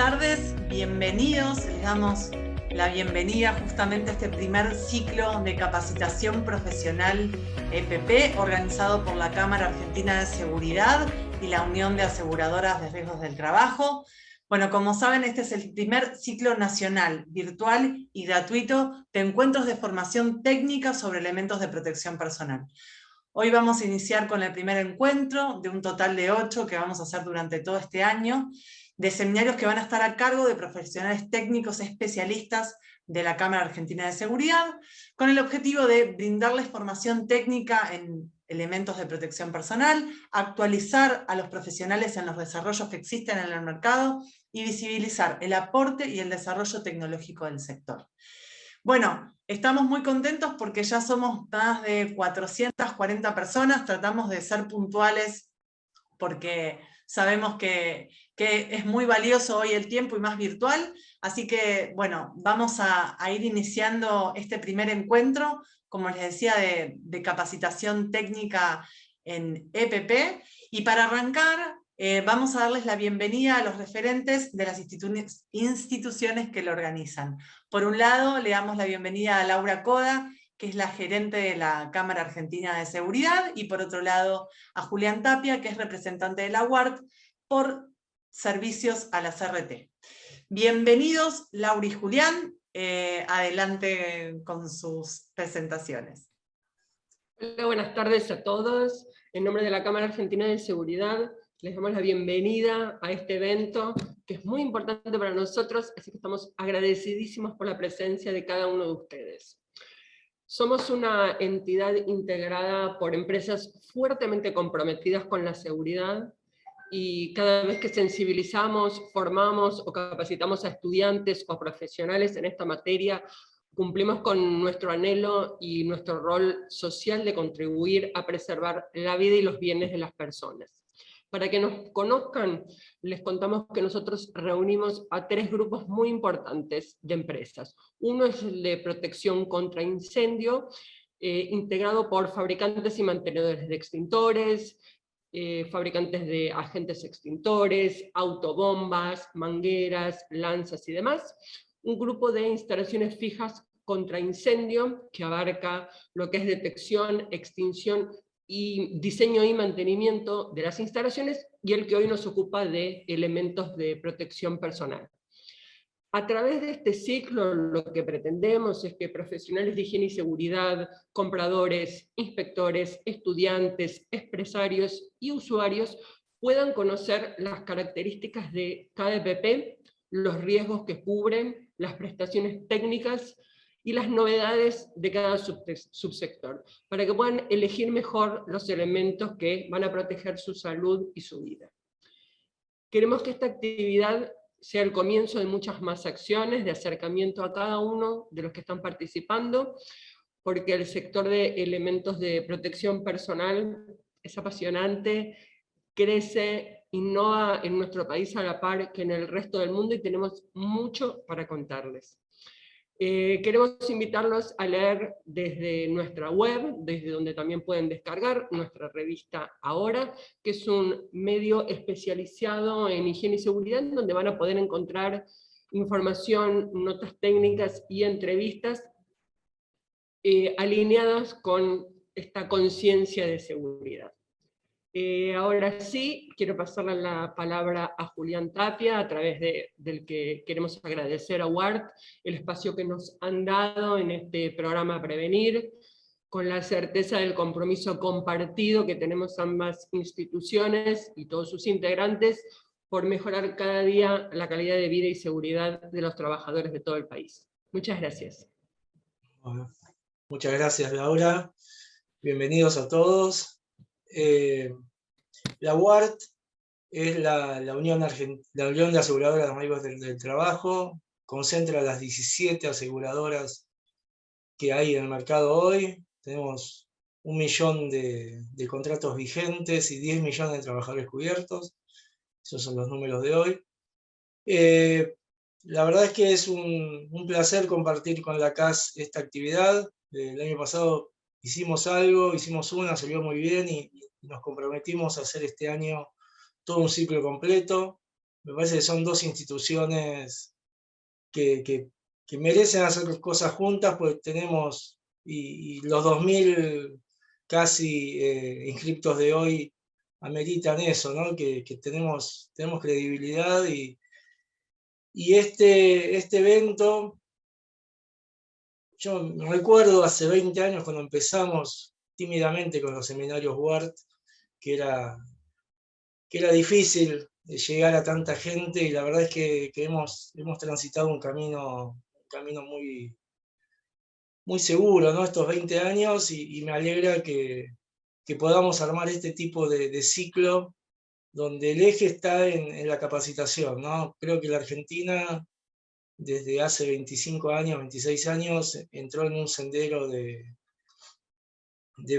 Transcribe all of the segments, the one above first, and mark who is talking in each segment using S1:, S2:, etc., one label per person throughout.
S1: tardes, bienvenidos. Les damos la bienvenida justamente a este primer ciclo de capacitación profesional EPP, organizado por la Cámara Argentina de Seguridad y la Unión de Aseguradoras de Riesgos del Trabajo. Bueno, como saben, este es el primer ciclo nacional, virtual y gratuito de encuentros de formación técnica sobre elementos de protección personal. Hoy vamos a iniciar con el primer encuentro de un total de 8 que vamos a hacer durante todo este año, de seminarios que van a estar a cargo de profesionales técnicos especialistas de la Cámara Argentina de Seguridad, con el objetivo de brindarles formación técnica en elementos de protección personal, actualizar a los profesionales en los desarrollos que existen en el mercado y visibilizar el aporte y el desarrollo tecnológico del sector. Bueno, estamos muy contentos porque ya somos más de 440 personas, tratamos de ser puntuales porque sabemos que es muy valioso hoy el tiempo y más virtual, así que bueno, vamos a ir iniciando este primer encuentro, como les decía, de capacitación técnica en EPP, y para arrancar vamos a darles la bienvenida a los referentes de las instituciones que lo organizan. Por un lado, le damos la bienvenida a Laura Coda, que es la gerente de la Cámara Argentina de Seguridad, y por otro lado a Julián Tapia, que es representante de la UART por servicios a la CRT. Bienvenidos, Laura y Julián, adelante con sus presentaciones.
S2: Hola, buenas tardes a todos. En nombre de la Cámara Argentina de Seguridad, les damos la bienvenida a este evento, que es muy importante para nosotros, así que estamos agradecidísimos por la presencia de cada uno de ustedes. Somos una entidad integrada por empresas fuertemente comprometidas con la seguridad, y cada vez que sensibilizamos, formamos o capacitamos a estudiantes o profesionales en esta materia, cumplimos con nuestro anhelo y nuestro rol social de contribuir a preservar la vida y los bienes de las personas. Para que nos conozcan, les contamos que nosotros reunimos a 3 grupos muy importantes de empresas. Uno es el de protección contra incendio, integrado por fabricantes y mantenedores de extintores, fabricantes de agentes extintores, autobombas, mangueras, lanzas y demás. Un grupo de instalaciones fijas contra incendio, que abarca lo que es detección, extinción y diseño y mantenimiento de las instalaciones, y el que hoy nos ocupa de elementos de protección personal. A través de este ciclo lo que pretendemos es que profesionales de higiene y seguridad, compradores, inspectores, estudiantes, empresarios y usuarios puedan conocer las características de cada EPP, los riesgos que cubren, las prestaciones técnicas y las novedades de cada subsector, para que puedan elegir mejor los elementos que van a proteger su salud y su vida. Queremos que esta actividad sea el comienzo de muchas más acciones de acercamiento a cada uno de los que están participando, porque el sector de elementos de protección personal es apasionante, crece, innova en nuestro país a la par que en el resto del mundo, y tenemos mucho para contarles. Queremos invitarlos a leer desde nuestra web, desde donde también pueden descargar nuestra revista Ahora, que es un medio especializado en higiene y seguridad, donde van a poder encontrar información, notas técnicas y entrevistas alineadas con esta conciencia de seguridad. Ahora sí, quiero pasarle la palabra a Julián Tapia, a través del que queremos agradecer a UART el espacio que nos han dado en este programa Prevenir, con la certeza del compromiso compartido que tenemos ambas instituciones y todos sus integrantes por mejorar cada día la calidad de vida y seguridad de los trabajadores de todo el país. Muchas gracias.
S3: Bueno, muchas gracias, Laura. Bienvenidos a todos. La UART es la Unión de Aseguradoras de Riesgos del Trabajo, concentra las 17 aseguradoras que hay en el mercado hoy. Tenemos 1 millón de contratos vigentes y 10 millones de trabajadores cubiertos. Esos son los números de hoy. La verdad es que es un placer compartir con la CAS esta actividad. El año pasado hicimos algo, salió muy bien, y nos comprometimos a hacer este año todo un ciclo completo. me parece que son dos instituciones que merecen hacer cosas juntas, pues tenemos, y los 2000 casi inscriptos de hoy ameritan eso, ¿no? Que tenemos credibilidad y este evento, yo me recuerdo hace 20 años cuando empezamos tímidamente con los seminarios WART, que era difícil llegar a tanta gente, y la verdad es que hemos transitado un camino muy, muy seguro, ¿no? Estos 20 años, y me alegra que podamos armar este tipo de ciclo donde el eje está en la capacitación, ¿no? Creo que la Argentina, desde hace 25 años, 26 años, entró en un sendero de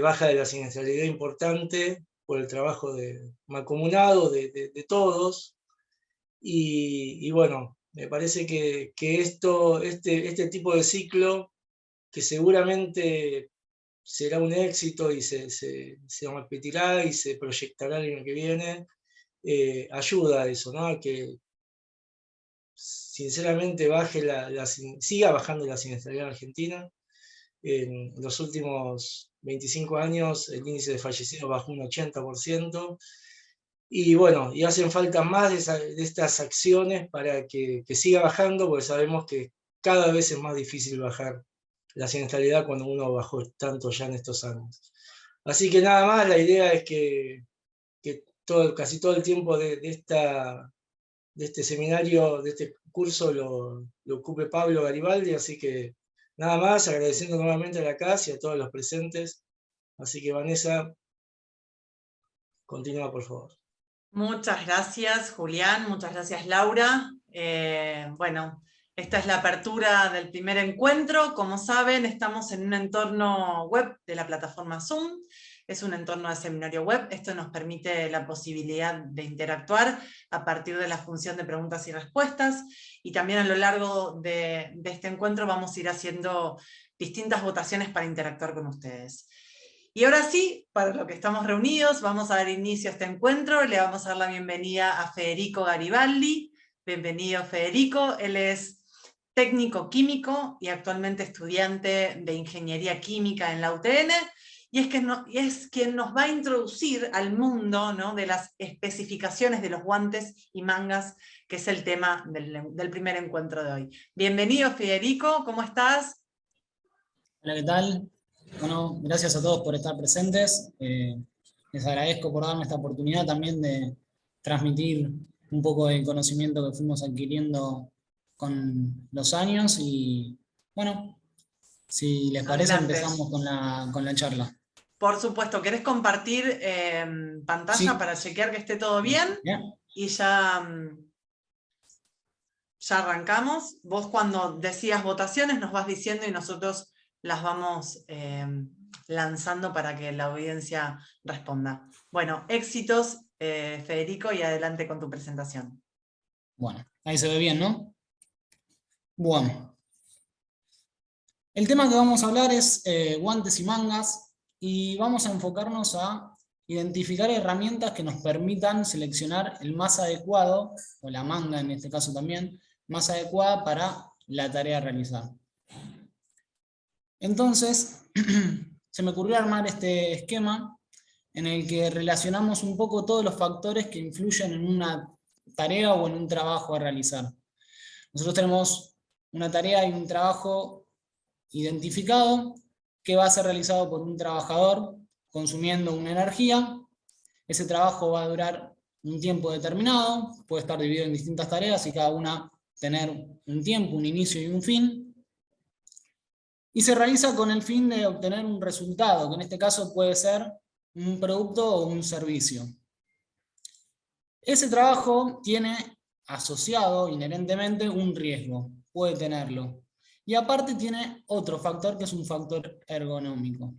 S3: baja de la siniestralidad importante por el trabajo mancomunado de todos, y bueno, me parece que este tipo de ciclo, que seguramente será un éxito y se repetirá y se proyectará el año que viene, ayuda a eso, ¿no? A que sinceramente siga bajando la siniestralidad en Argentina. En los últimos 25 años el índice de fallecidos bajó un 80%, y bueno, y hacen falta más de estas acciones para que siga bajando, porque sabemos que cada vez es más difícil bajar la siniestralidad cuando uno bajó tanto ya en estos años. Así que nada más, la idea es que casi todo el tiempo de este seminario, de este curso, lo ocupe Pablo Garibaldi, así que nada más, agradeciendo nuevamente a la CAS y a todos los presentes. Así que Vanessa, continúa por favor.
S1: Muchas gracias, Julián, muchas gracias, Laura. Bueno, esta es la apertura del primer encuentro. Como saben, estamos en un entorno web de la plataforma Zoom. Es un entorno de seminario web. Esto nos permite la posibilidad de interactuar a partir de la función de preguntas y respuestas. Y también a lo largo de este encuentro vamos a ir haciendo distintas votaciones para interactuar con ustedes. Y ahora sí, para lo que estamos reunidos, vamos a dar inicio a este encuentro. Le vamos a dar la bienvenida a Federico Garibaldi. Bienvenido, Federico. Él es técnico químico y actualmente estudiante de Ingeniería Química en la UTN, y es quien nos va a introducir al mundo, ¿no?, de las especificaciones de los guantes y mangas, que es el tema del primer encuentro de hoy. Bienvenido, Federico, ¿cómo estás?
S4: Hola, ¿qué tal? Bueno, gracias a todos por estar presentes. Les agradezco por darme esta oportunidad también de transmitir un poco del conocimiento que fuimos adquiriendo con los años, y bueno, si les parece,
S1: Adelante.
S4: empezamos con la charla.
S1: Por supuesto, ¿querés compartir pantalla
S4: Sí.
S1: para chequear que esté todo bien?
S4: Bien.
S1: Y ya arrancamos. Vos, cuando decías votaciones, nos vas diciendo y nosotros las vamos lanzando para que la audiencia responda. Bueno, éxitos, Federico, y adelante con tu presentación.
S4: Bueno, ahí se ve bien, ¿no? Bueno. El tema que vamos a hablar es guantes y mangas, y vamos a enfocarnos a identificar herramientas que nos permitan seleccionar el más adecuado, o la manga en este caso también, más adecuada para la tarea a realizar. Entonces, se me ocurrió armar este esquema en el que relacionamos un poco todos los factores que influyen en una tarea o en un trabajo a realizar. Nosotros tenemos una tarea y un trabajo identificado que va a ser realizado por un trabajador consumiendo una energía. Ese trabajo va a durar un tiempo determinado, puede estar dividido en distintas tareas y cada una tener un tiempo, un inicio y un fin. Y se realiza con el fin de obtener un resultado, que en este caso puede ser un producto o un servicio. Ese trabajo tiene asociado inherentemente un riesgo, puede tenerlo. Y aparte tiene otro factor, que es un factor ergonómico.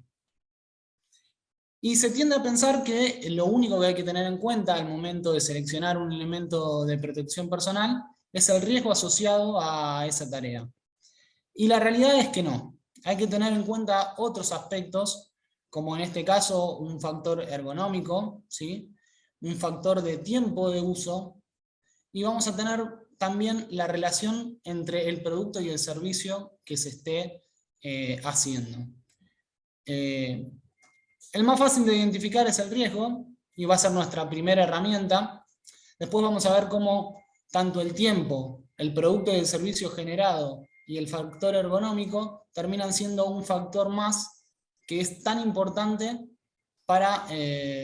S4: Y se tiende a pensar que lo único que hay que tener en cuenta al momento de seleccionar un elemento de protección personal es el riesgo asociado a esa tarea. Y la realidad es que no. Hay que tener en cuenta otros aspectos, como en este caso un factor ergonómico, ¿sí?, un factor de tiempo de uso y vamos a tener también la relación entre el producto y el servicio que se esté haciendo. El más fácil de identificar es el riesgo, y va a ser nuestra primera herramienta. Después vamos a ver cómo tanto el tiempo, el producto y el servicio generado y el factor ergonómico terminan siendo un factor más que es tan importante para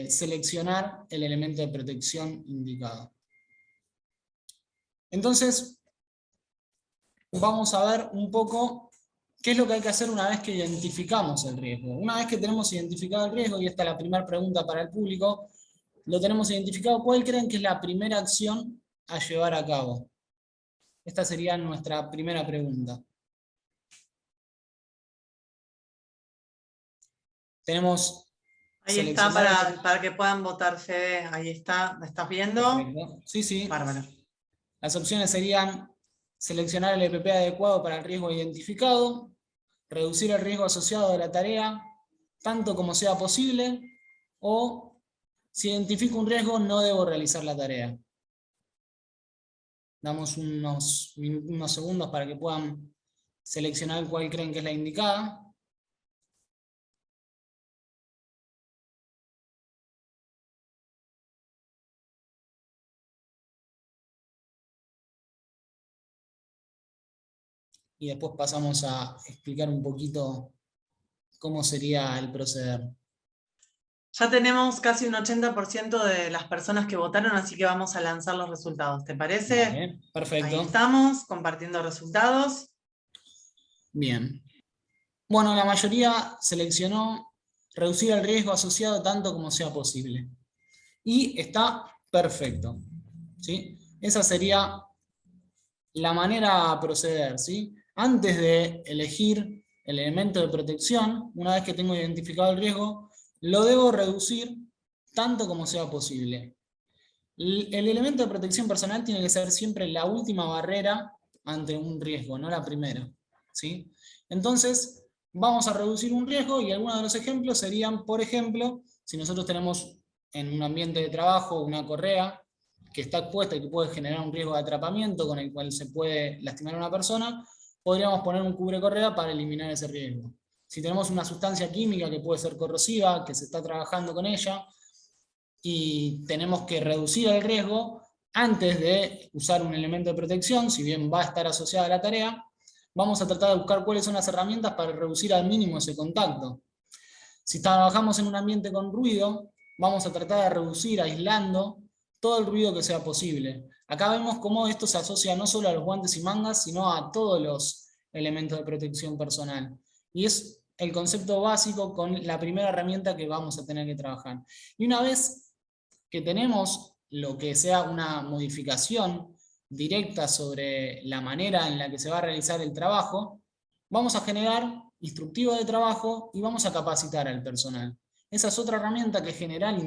S4: seleccionar el elemento de protección indicado. Entonces, vamos a ver un poco qué es lo que hay que hacer una vez que identificamos el riesgo. Una vez que tenemos identificado el riesgo, y esta es la primera pregunta para el público, lo tenemos identificado, ¿cuál creen que es la primera acción a llevar a cabo? Esta sería nuestra primera pregunta. Tenemos...
S1: Ahí está para que puedan votar, Fede. Ahí está, ¿me estás viendo?
S4: Perfecto. Sí, sí.
S1: Bárbaro.
S4: Las opciones serían seleccionar el EPP adecuado para el riesgo identificado, reducir el riesgo asociado a la tarea, tanto como sea posible, o si identifico un riesgo no debo realizar la tarea. Damos unos segundos para que puedan seleccionar cuál creen que es la indicada. Y después pasamos a explicar un poquito cómo sería el proceder.
S1: Ya tenemos casi un 80% de las personas que votaron, así que vamos a lanzar los resultados. ¿Te parece?
S4: Vale, perfecto.
S1: Ahí estamos, compartiendo resultados.
S4: Bien. Bueno, la mayoría seleccionó reducir el riesgo asociado tanto como sea posible. Y está perfecto, ¿sí? Esa sería la manera a proceder, ¿sí? Antes de elegir el elemento de protección, una vez que tengo identificado el riesgo, lo debo reducir tanto como sea posible. El elemento de protección personal tiene que ser siempre la última barrera ante un riesgo, no la primera, ¿sí? Entonces, vamos a reducir un riesgo y algunos de los ejemplos serían, por ejemplo, si nosotros tenemos en un ambiente de trabajo una correa que está expuesta y que puede generar un riesgo de atrapamiento con el cual se puede lastimar a una persona, podríamos poner un cubrecorrea para eliminar ese riesgo. Si tenemos una sustancia química que puede ser corrosiva, que se está trabajando con ella, y tenemos que reducir el riesgo antes de usar un elemento de protección, si bien va a estar asociado a la tarea, vamos a tratar de buscar cuáles son las herramientas para reducir al mínimo ese contacto. Si trabajamos en un ambiente con ruido, vamos a tratar de reducir aislando todo el ruido que sea posible. Acá vemos cómo esto se asocia no solo a los guantes y mangas, sino a todos los elementos de protección personal. Y es el concepto básico con la primera herramienta que vamos a tener que trabajar. Y una vez que tenemos lo que sea una modificación directa sobre la manera en la que se va a realizar el trabajo, vamos a generar instructivos de trabajo y vamos a capacitar al personal. Esa es otra herramienta que en general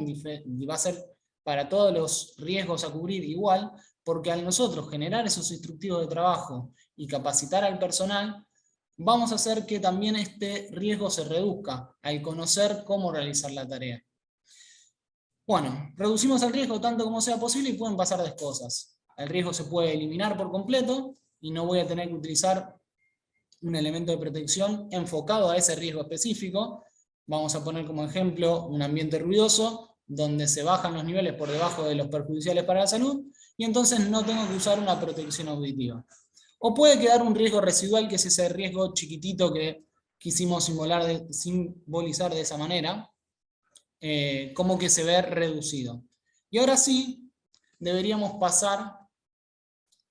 S4: va a ser para todos los riesgos a cubrir igual, porque al nosotros generar esos instructivos de trabajo y capacitar al personal, vamos a hacer que también este riesgo se reduzca al conocer cómo realizar la tarea. Bueno, reducimos el riesgo tanto como sea posible y pueden pasar dos cosas. El riesgo se puede eliminar por completo y no voy a tener que utilizar un elemento de protección enfocado a ese riesgo específico. Vamos a poner como ejemplo un ambiente ruidoso donde se bajan los niveles por debajo de los perjudiciales para la salud y entonces no tengo que usar una protección auditiva. O puede quedar un riesgo residual, que es ese riesgo chiquitito que quisimos simbolizar de esa manera, como que se ve reducido. Y ahora sí, deberíamos pasar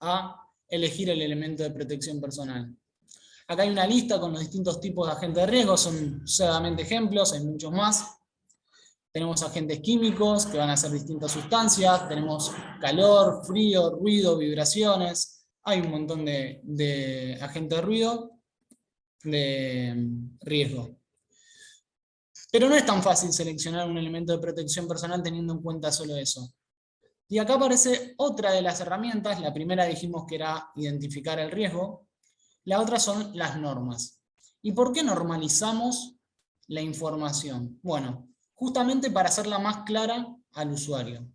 S4: a elegir el elemento de protección personal. Acá hay una lista con los distintos tipos de agentes de riesgo, son solamente ejemplos, hay muchos más. Tenemos agentes químicos, que van a ser distintas sustancias, tenemos calor, frío, ruido, vibraciones, hay un montón de agentes de ruido, de riesgo. Pero no es tan fácil seleccionar un elemento de protección personal teniendo en cuenta solo eso. Y acá aparece otra de las herramientas. La primera dijimos que era identificar el riesgo. La otra son las normas. ¿Y por qué normalizamos la información? Bueno, justamente para hacerla más clara al usuario.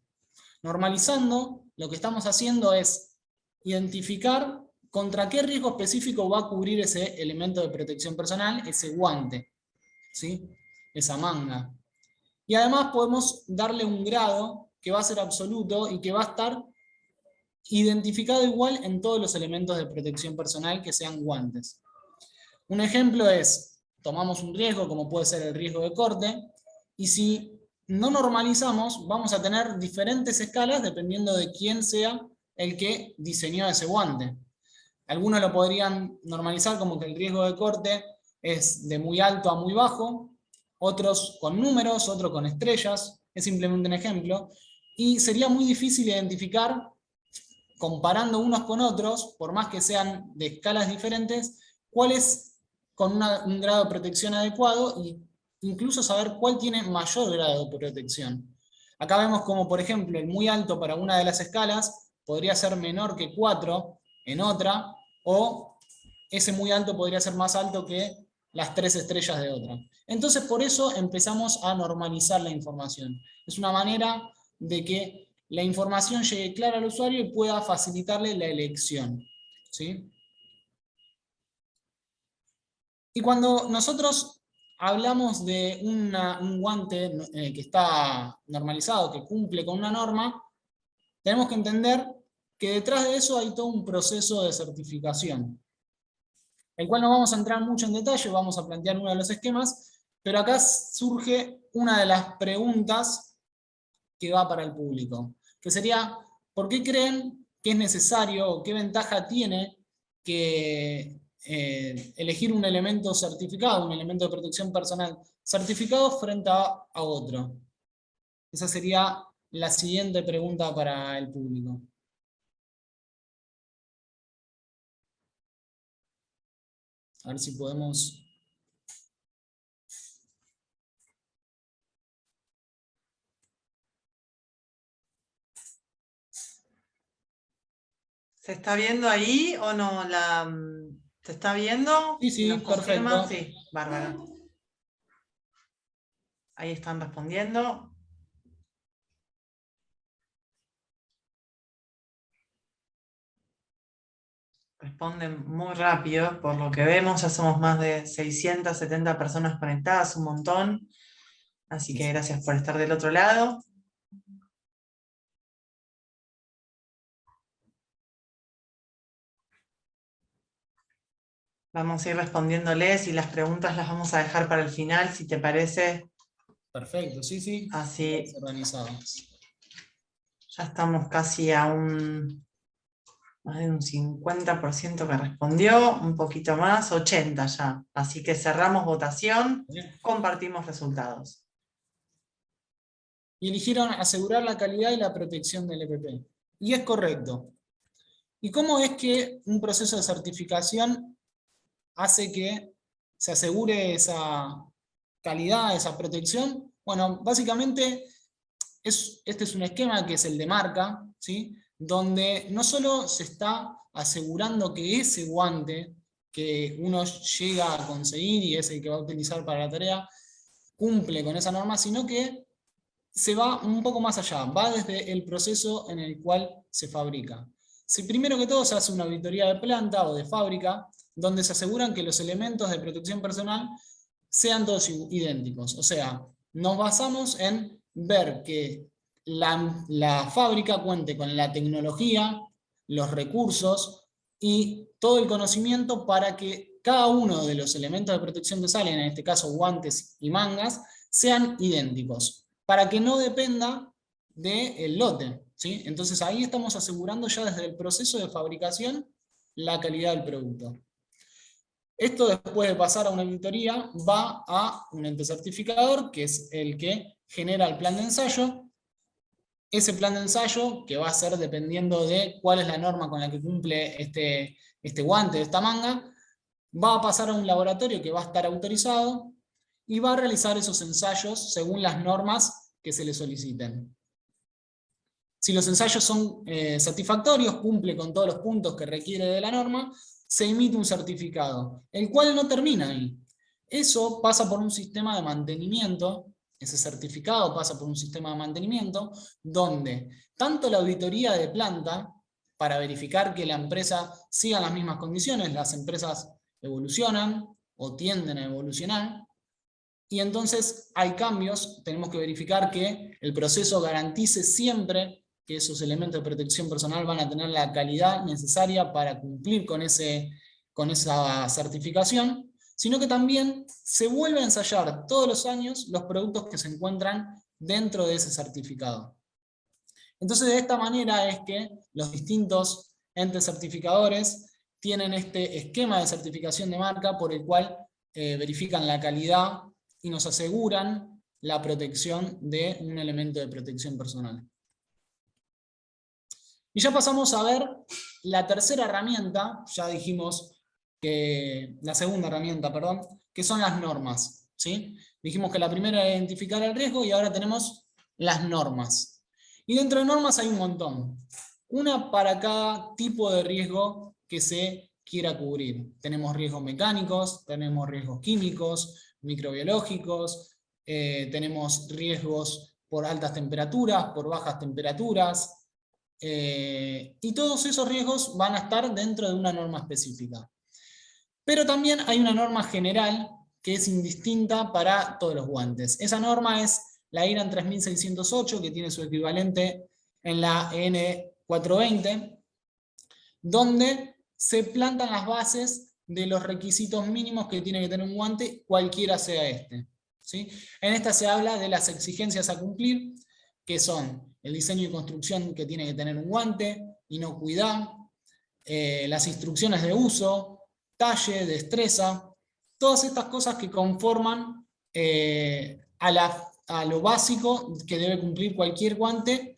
S4: Normalizando lo que estamos haciendo es identificar contra qué riesgo específico va a cubrir ese elemento de protección personal, ese guante, ¿sí? Esa manga. Y además podemos darle un grado que va a ser absoluto y que va a estar identificado igual en todos los elementos de protección personal que sean guantes. Un ejemplo es, tomamos un riesgo como puede ser el riesgo de corte, y si no normalizamos, vamos a tener diferentes escalas dependiendo de quién sea el que diseñó ese guante. Algunos lo podrían normalizar como que el riesgo de corte es de muy alto a muy bajo, otros con números, otros con estrellas, es simplemente un ejemplo, y sería muy difícil identificar, comparando unos con otros, por más que sean de escalas diferentes, cuál es con un grado de protección adecuado e incluso saber cuál tiene mayor grado de protección. Acá vemos como, por ejemplo, el muy alto para una de las escalas podría ser menor que 4 en otra, o ese muy alto podría ser más alto que las 3 estrellas de otra. Entonces, por eso empezamos a normalizar la información. Es una manera de que la información llegue clara al usuario y pueda facilitarle la elección, ¿sí? Y cuando nosotros hablamos de un guante que está normalizado, que cumple con una norma, tenemos que entender que detrás de eso hay todo un proceso de certificación, el cual no vamos a entrar mucho en detalle, vamos a plantear uno de los esquemas, pero acá surge una de las preguntas que va para el público, que sería, ¿por qué creen que es necesario o qué ventaja tiene que elegir un elemento certificado, un elemento de protección personal certificado frente a otro? Esa sería la siguiente pregunta para el público. A ver si podemos...
S1: ¿Se está viendo ahí o no? ¿Se está viendo?
S4: Sí, sí,
S1: ¿Nos confirma?
S4: perfecto.
S1: Sí, bárbaro. Ahí están respondiendo. Responden muy rápido, por lo que vemos, ya somos más de 670 personas conectadas, un montón. Así que gracias por estar del otro lado. Vamos a ir respondiéndoles y las preguntas las vamos a dejar para el final, si te parece.
S4: Perfecto, sí, sí.
S1: Así
S4: Organizado.
S1: ya estamos casi a más de un 50% que respondió, un poquito más, 80 ya. Así que cerramos votación, compartimos resultados.
S4: Y eligieron asegurar la calidad y la protección del EPP. Y es correcto. ¿Y cómo es que un proceso de certificación hace que se asegure esa calidad, esa protección? Bueno, básicamente este es un esquema que es el de marca, ¿sí? Donde no solo se está asegurando que ese guante que uno llega a conseguir y es el que va a utilizar para la tarea, cumple con esa norma, sino que se va un poco más allá, va desde el proceso en el cual se fabrica. Si primero que todo se hace una auditoría de planta o de fábrica, donde se aseguran que los elementos de protección personal sean todos idénticos. O sea, nos basamos en ver que la fábrica cuente con la tecnología, los recursos y todo el conocimiento para que cada uno de los elementos de protección que salen, en este caso guantes y mangas, sean idénticos, para que no dependa del lote, ¿sí? Entonces ahí estamos asegurando ya desde el proceso de fabricación la calidad del producto. Esto, después de pasar a una auditoría, va a un ente certificador, que es el que genera el plan de ensayo. Ese plan de ensayo, que va a ser dependiendo de cuál es la norma con la que cumple este guante, esta manga, va a pasar a un laboratorio que va a estar autorizado y va a realizar esos ensayos según las normas que se le soliciten. Si los ensayos son satisfactorios, cumple con todos los puntos que requiere de la norma, se emite un certificado, el cual no termina ahí. Eso pasa por un sistema de mantenimiento Ese certificado pasa por un sistema de mantenimiento donde tanto la auditoría de planta, para verificar que la empresa siga las mismas condiciones, las empresas evolucionan o tienden a evolucionar, y entonces hay cambios, tenemos que verificar que el proceso garantice siempre que esos elementos de protección personal van a tener la calidad necesaria para cumplir con esa certificación, sino que también se vuelve a ensayar todos los años los productos que se encuentran dentro de ese certificado. Entonces, de esta manera es que los distintos entes certificadores tienen este esquema de certificación de marca por el cual verifican la calidad y nos aseguran la protección de un elemento de protección personal. Y ya pasamos a ver la tercera herramienta, ya dijimos que la segunda herramienta, perdón, que son las normas, ¿sí? Dijimos que la primera era identificar el riesgo y ahora tenemos las normas. Y dentro de normas hay un montón. Una para cada tipo de riesgo que se quiera cubrir. Tenemos riesgos mecánicos, tenemos riesgos químicos, microbiológicos, tenemos riesgos por altas temperaturas, por bajas temperaturas, y todos esos riesgos van a estar dentro de una norma específica. Pero también hay una norma general que es indistinta para todos los guantes. Esa norma es la IRAN 3608, que tiene su equivalente en la EN 420, donde se plantan las bases de los requisitos mínimos que tiene que tener un guante, cualquiera sea este, ¿sí? En esta se habla de las exigencias a cumplir, que son el diseño y construcción que tiene que tener un guante, inocuidad, las instrucciones de uso, talle, destreza, todas estas cosas que conforman a lo básico que debe cumplir cualquier guante,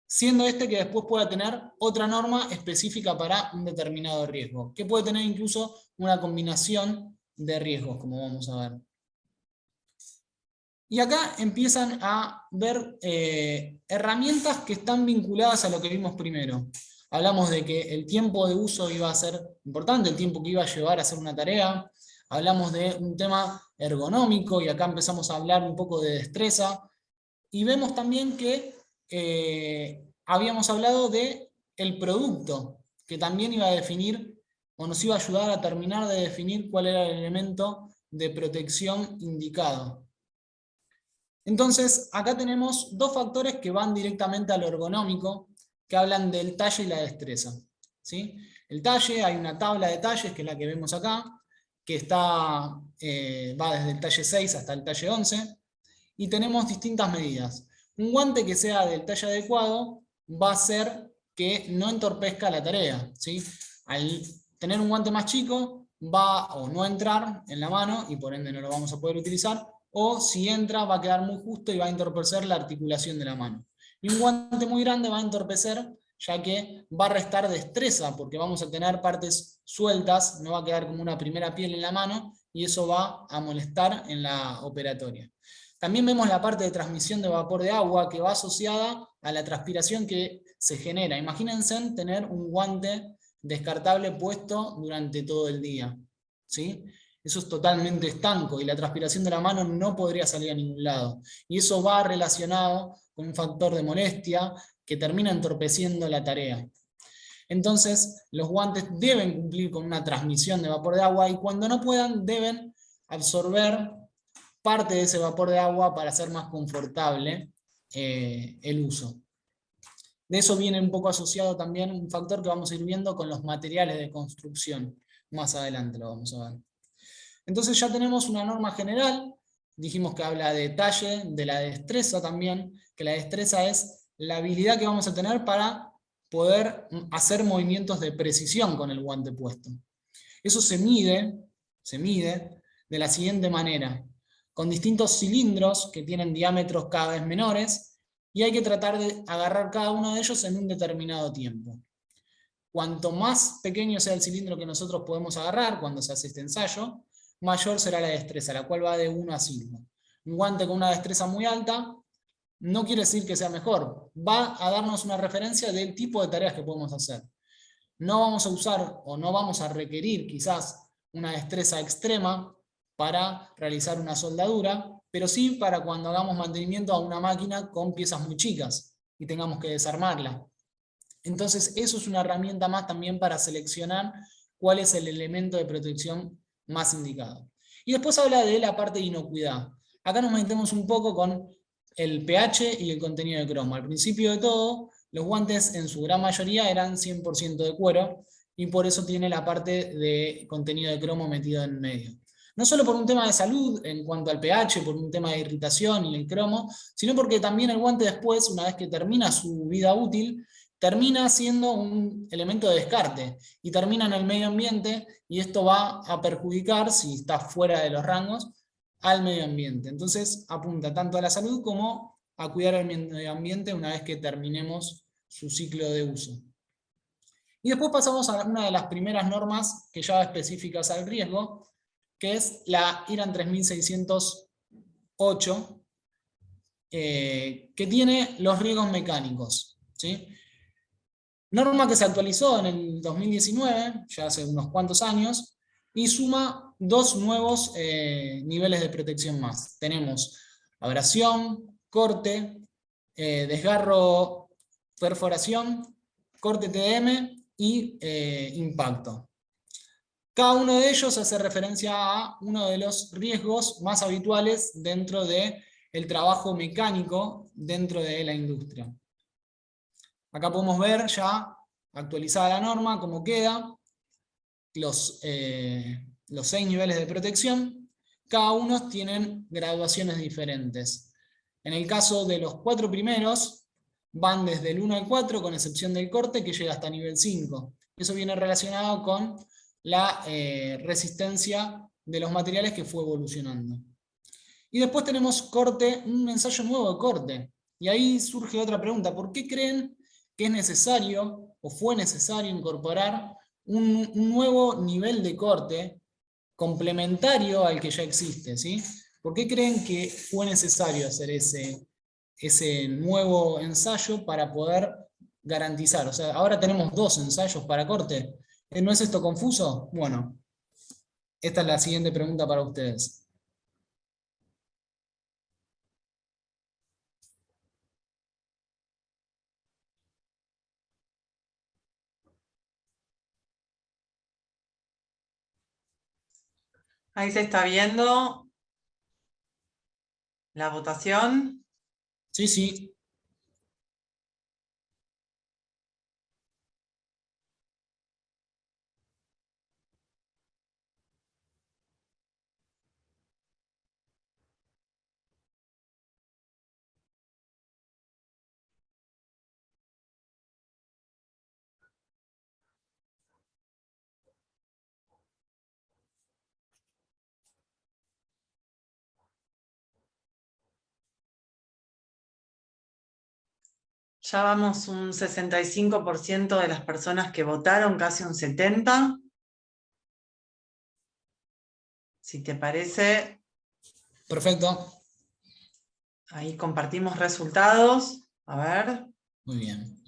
S4: siendo este que después pueda tener otra norma específica para un determinado riesgo, que puede tener incluso una combinación de riesgos, como vamos a ver. Y acá empiezan a ver herramientas que están vinculadas a lo que vimos primero. Hablamos de que el tiempo de uso iba a ser importante, el tiempo que iba a llevar a hacer una tarea. Hablamos de un tema ergonómico y acá empezamos a hablar un poco de destreza. Y vemos también que habíamos hablado de el producto, que también iba a definir, o nos iba a ayudar a terminar de definir cuál era el elemento de protección indicado. Entonces, acá tenemos dos factores que van directamente a lo ergonómico, que hablan del talle y la destreza, ¿sí? El talle, hay una tabla de talles, que es la que vemos acá, que va desde el talle 6 hasta el talle 11, y tenemos distintas medidas. Un guante que sea del talle adecuado va a hacer que no entorpezca la tarea, ¿sí? Al tener un guante más chico, va o no entrar en la mano, y por ende no lo vamos a poder utilizar, o si entra va a quedar muy justo y va a entorpecer la articulación de la mano. Y un guante muy grande va a entorpecer, ya que va a restar destreza, porque vamos a tener partes sueltas, no va a quedar como una primera piel en la mano, y eso va a molestar en la operatoria. También vemos la parte de transmisión de vapor de agua, que va asociada a la transpiración que se genera. Imagínense tener un guante descartable puesto durante todo el día, ¿sí? Eso es totalmente estanco y la transpiración de la mano no podría salir a ningún lado. Y eso va relacionado con un factor de molestia que termina entorpeciendo la tarea. Entonces, los guantes deben cumplir con una transmisión de vapor de agua y cuando no puedan, deben absorber parte de ese vapor de agua para hacer más confortable el uso. De eso viene un poco asociado también un factor que vamos a ir viendo con los materiales de construcción. Más adelante lo vamos a ver. Entonces ya tenemos una norma general, dijimos que habla de talle, de la destreza también, que la destreza es la habilidad que vamos a tener para poder hacer movimientos de precisión con el guante puesto. Eso se mide de la siguiente manera, con distintos cilindros que tienen diámetros cada vez menores, y hay que tratar de agarrar cada uno de ellos en un determinado tiempo. Cuanto más pequeño sea el cilindro que nosotros podemos agarrar cuando se hace este ensayo, mayor será la destreza, la cual va de 1 a 5. Un guante con una destreza muy alta no quiere decir que sea mejor, va a darnos una referencia del tipo de tareas que podemos hacer. No vamos a usar o no vamos a requerir quizás una destreza extrema para realizar una soldadura, pero sí para cuando hagamos mantenimiento a una máquina con piezas muy chicas y tengamos que desarmarla. Entonces eso es una herramienta más también para seleccionar cuál es el elemento de protección más indicado. Y después habla de la parte de inocuidad. Acá nos metemos un poco con el pH y el contenido de cromo. Al principio de todo, los guantes en su gran mayoría eran 100% de cuero, y por eso tiene la parte de contenido de cromo metido en medio. No solo por un tema de salud en cuanto al pH, por un tema de irritación y el cromo, sino porque también el guante después, una vez que termina su vida útil, termina siendo un elemento de descarte y termina en el medio ambiente, y esto va a perjudicar, si está fuera de los rangos, al medio ambiente. Entonces apunta tanto a la salud como a cuidar el medio ambiente una vez que terminemos su ciclo de uso. Y después pasamos a una de las primeras normas que ya específicas al riesgo, que es la IRAN 3608, que tiene los riesgos mecánicos, ¿sí? Norma que se actualizó en el 2019, ya hace unos cuantos años, y suma dos nuevos niveles de protección más. Tenemos abrasión, corte, desgarro, perforación, corte TDM y impacto. Cada uno de ellos hace referencia a uno de los riesgos más habituales dentro del trabajo mecánico dentro de la industria. Acá podemos ver ya actualizada la norma, cómo queda, los 6 niveles de protección. Cada uno tienen graduaciones diferentes. En el caso de los 4 primeros, van desde el 1 al 4, con excepción del corte, que llega hasta nivel 5. Eso viene relacionado con la resistencia de los materiales que fue evolucionando. Y después tenemos corte, un ensayo nuevo de corte. Y ahí surge otra pregunta: ¿por qué creen que es necesario o fue necesario incorporar un nuevo nivel de corte complementario al que ya existe, ¿sí? ¿Por qué creen que fue necesario hacer ese nuevo ensayo para poder garantizar? O sea, ahora tenemos 2 ensayos para corte. ¿No es esto confuso? Bueno, esta es la siguiente pregunta para ustedes.
S1: Ahí se está viendo la votación.
S4: Sí, sí.
S1: Ya vamos un 65% de las personas que votaron, casi un 70%. Si te parece,
S4: Perfecto.
S1: ahí compartimos resultados. A ver.
S4: Muy bien.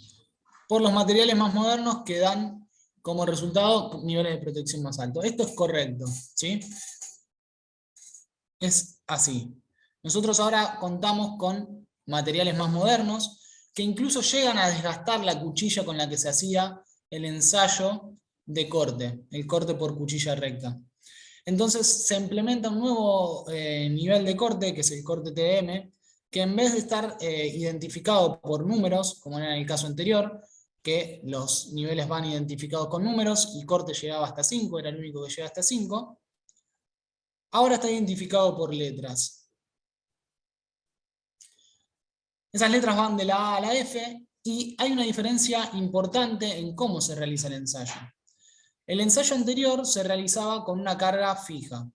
S4: Por los materiales más modernos que dan como resultado niveles de protección más altos. Esto es correcto, ¿sí? Es así. Nosotros ahora contamos con materiales más modernos que incluso llegan a desgastar la cuchilla con la que se hacía el ensayo de corte, el corte por cuchilla recta. Entonces se implementa un nuevo nivel de corte, que es el corte TDM, que en vez de estar identificado por números, como era en el caso anterior, que los niveles van identificados con números y corte llegaba hasta 5, era el único que llegaba hasta 5, ahora está identificado por letras. Esas letras van de la A a la F, y hay una diferencia importante en cómo se realiza el ensayo. El ensayo anterior se realizaba con una carga fija,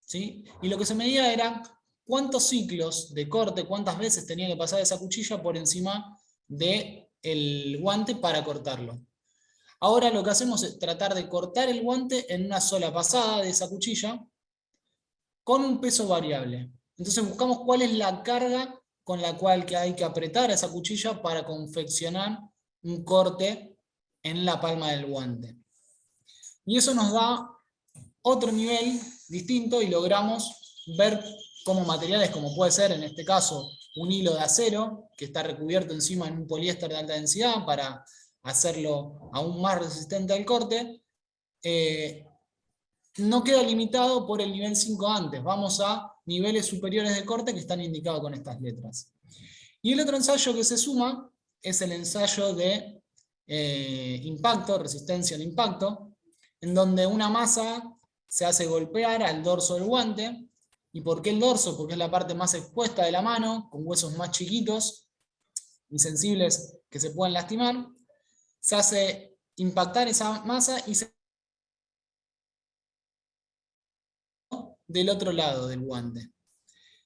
S4: ¿sí? Y lo que se medía era cuántos ciclos de corte, cuántas veces tenía que pasar esa cuchilla por encima del guante para cortarlo. Ahora lo que hacemos es tratar de cortar el guante en una sola pasada de esa cuchilla con un peso variable. Entonces buscamos cuál es la carga con la cual hay que apretar esa cuchilla para confeccionar un corte en la palma del guante. Y eso nos da otro nivel distinto y logramos ver como materiales como puede ser en este caso un hilo de acero que está recubierto encima en un poliéster de alta densidad para hacerlo aún más resistente al corte, no queda limitado por el nivel 5 antes, vamos a niveles superiores de corte que están indicados con estas letras. Y el otro ensayo que se suma es el ensayo de impacto, resistencia al impacto, en donde una masa se hace golpear al dorso del guante. ¿Y por qué el dorso? Porque es la parte más expuesta de la mano, con huesos más chiquitos y sensibles que se pueden lastimar. Se hace impactar esa masa y se del otro lado del guante.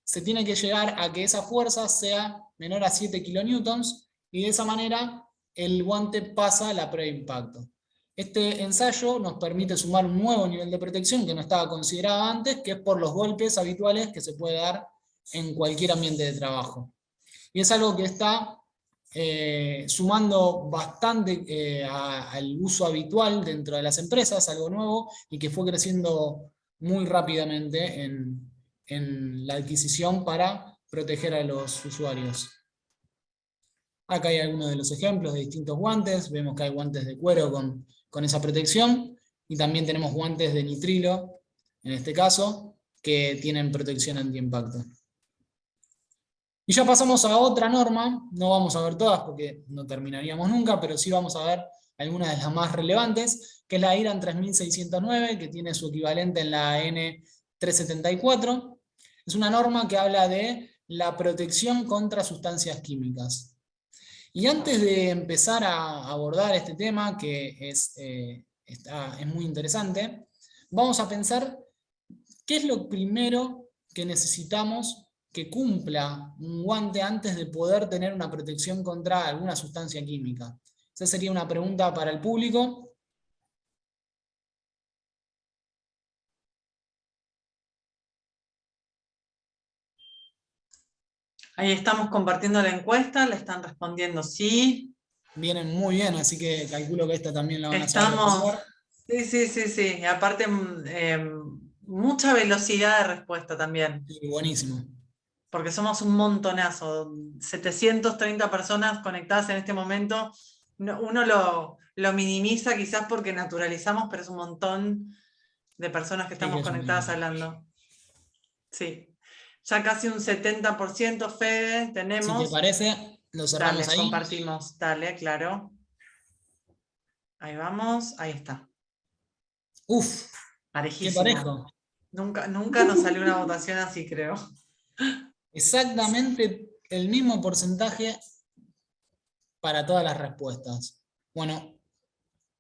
S4: Se tiene que llegar a que esa fuerza sea menor a 7 kilonewtons y de esa manera el guante pasa a la prueba de impacto. Este ensayo nos permite sumar un nuevo nivel de protección que no estaba considerado antes, que es por los golpes habituales que se puede dar en cualquier ambiente de trabajo. Y es algo que está sumando bastante al uso habitual dentro de las empresas, algo nuevo, y que fue creciendo muy rápidamente en la adquisición para proteger a los usuarios. Acá hay algunos de los ejemplos de distintos guantes. Vemos que hay guantes de cuero con esa protección, y también tenemos guantes de nitrilo, en este caso, que tienen protección antiimpacto. Y ya pasamos a otra norma, no vamos a ver todas porque no terminaríamos nunca, pero sí vamos a ver algunas de las más relevantes, que es la IRAN 3609, que tiene su equivalente en la N374. Es una norma que habla de la protección contra sustancias químicas. Y antes de empezar a abordar este tema, que es muy interesante, vamos a pensar qué es lo primero que necesitamos que cumpla un guante antes de poder tener una protección contra alguna sustancia química. Esa sería una pregunta para el público.
S1: Ahí estamos compartiendo la encuesta, le están respondiendo sí.
S4: Vienen muy bien, así que calculo que esta también la van a saber responder.
S1: Sí. Y aparte, mucha velocidad de respuesta también.
S4: Sí, buenísimo.
S1: Porque somos un montonazo, 730 personas conectadas en este momento. Uno lo minimiza quizás porque naturalizamos, pero es un montón de personas que estamos conectadas hablando. Sí. Ya casi un 70%, Fede, tenemos.
S4: Si te parece, lo cerramos ahí.
S1: Compartimos, dale, claro. Ahí vamos, ahí está.
S4: Uf,
S1: parejísimo.
S4: Qué parejo.
S1: Nunca nos salió una votación así, creo.
S4: Exactamente el mismo porcentaje para todas las respuestas. Bueno,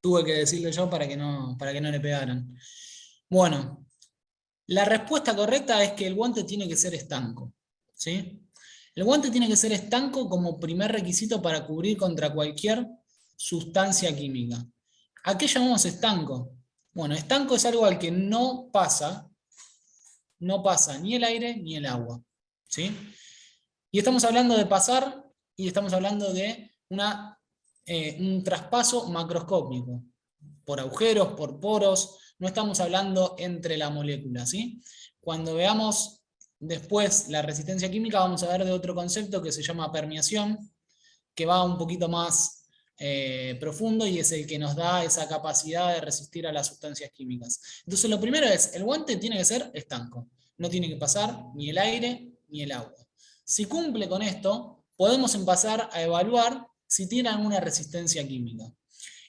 S4: tuve que decirlo yo para que no le pegaran. Bueno, la respuesta correcta es que el guante tiene que ser estanco, ¿sí? El guante tiene que ser estanco como primer requisito para cubrir contra cualquier sustancia química. ¿A qué llamamos estanco? Bueno, estanco es algo al que no pasa ni el aire ni el agua, ¿sí? Y estamos hablando de pasar y estamos hablando de un traspaso macroscópico, por agujeros, por poros, no estamos hablando entre la molécula, ¿sí? Cuando veamos después la resistencia química vamos a ver de otro concepto que se llama permeación, que va un poquito más profundo y es el que nos da esa capacidad de resistir a las sustancias químicas. Entonces lo primero es, el guante tiene que ser estanco, no tiene que pasar ni el aire ni el agua. Si cumple con esto, podemos empezar a evaluar si tiene alguna resistencia química.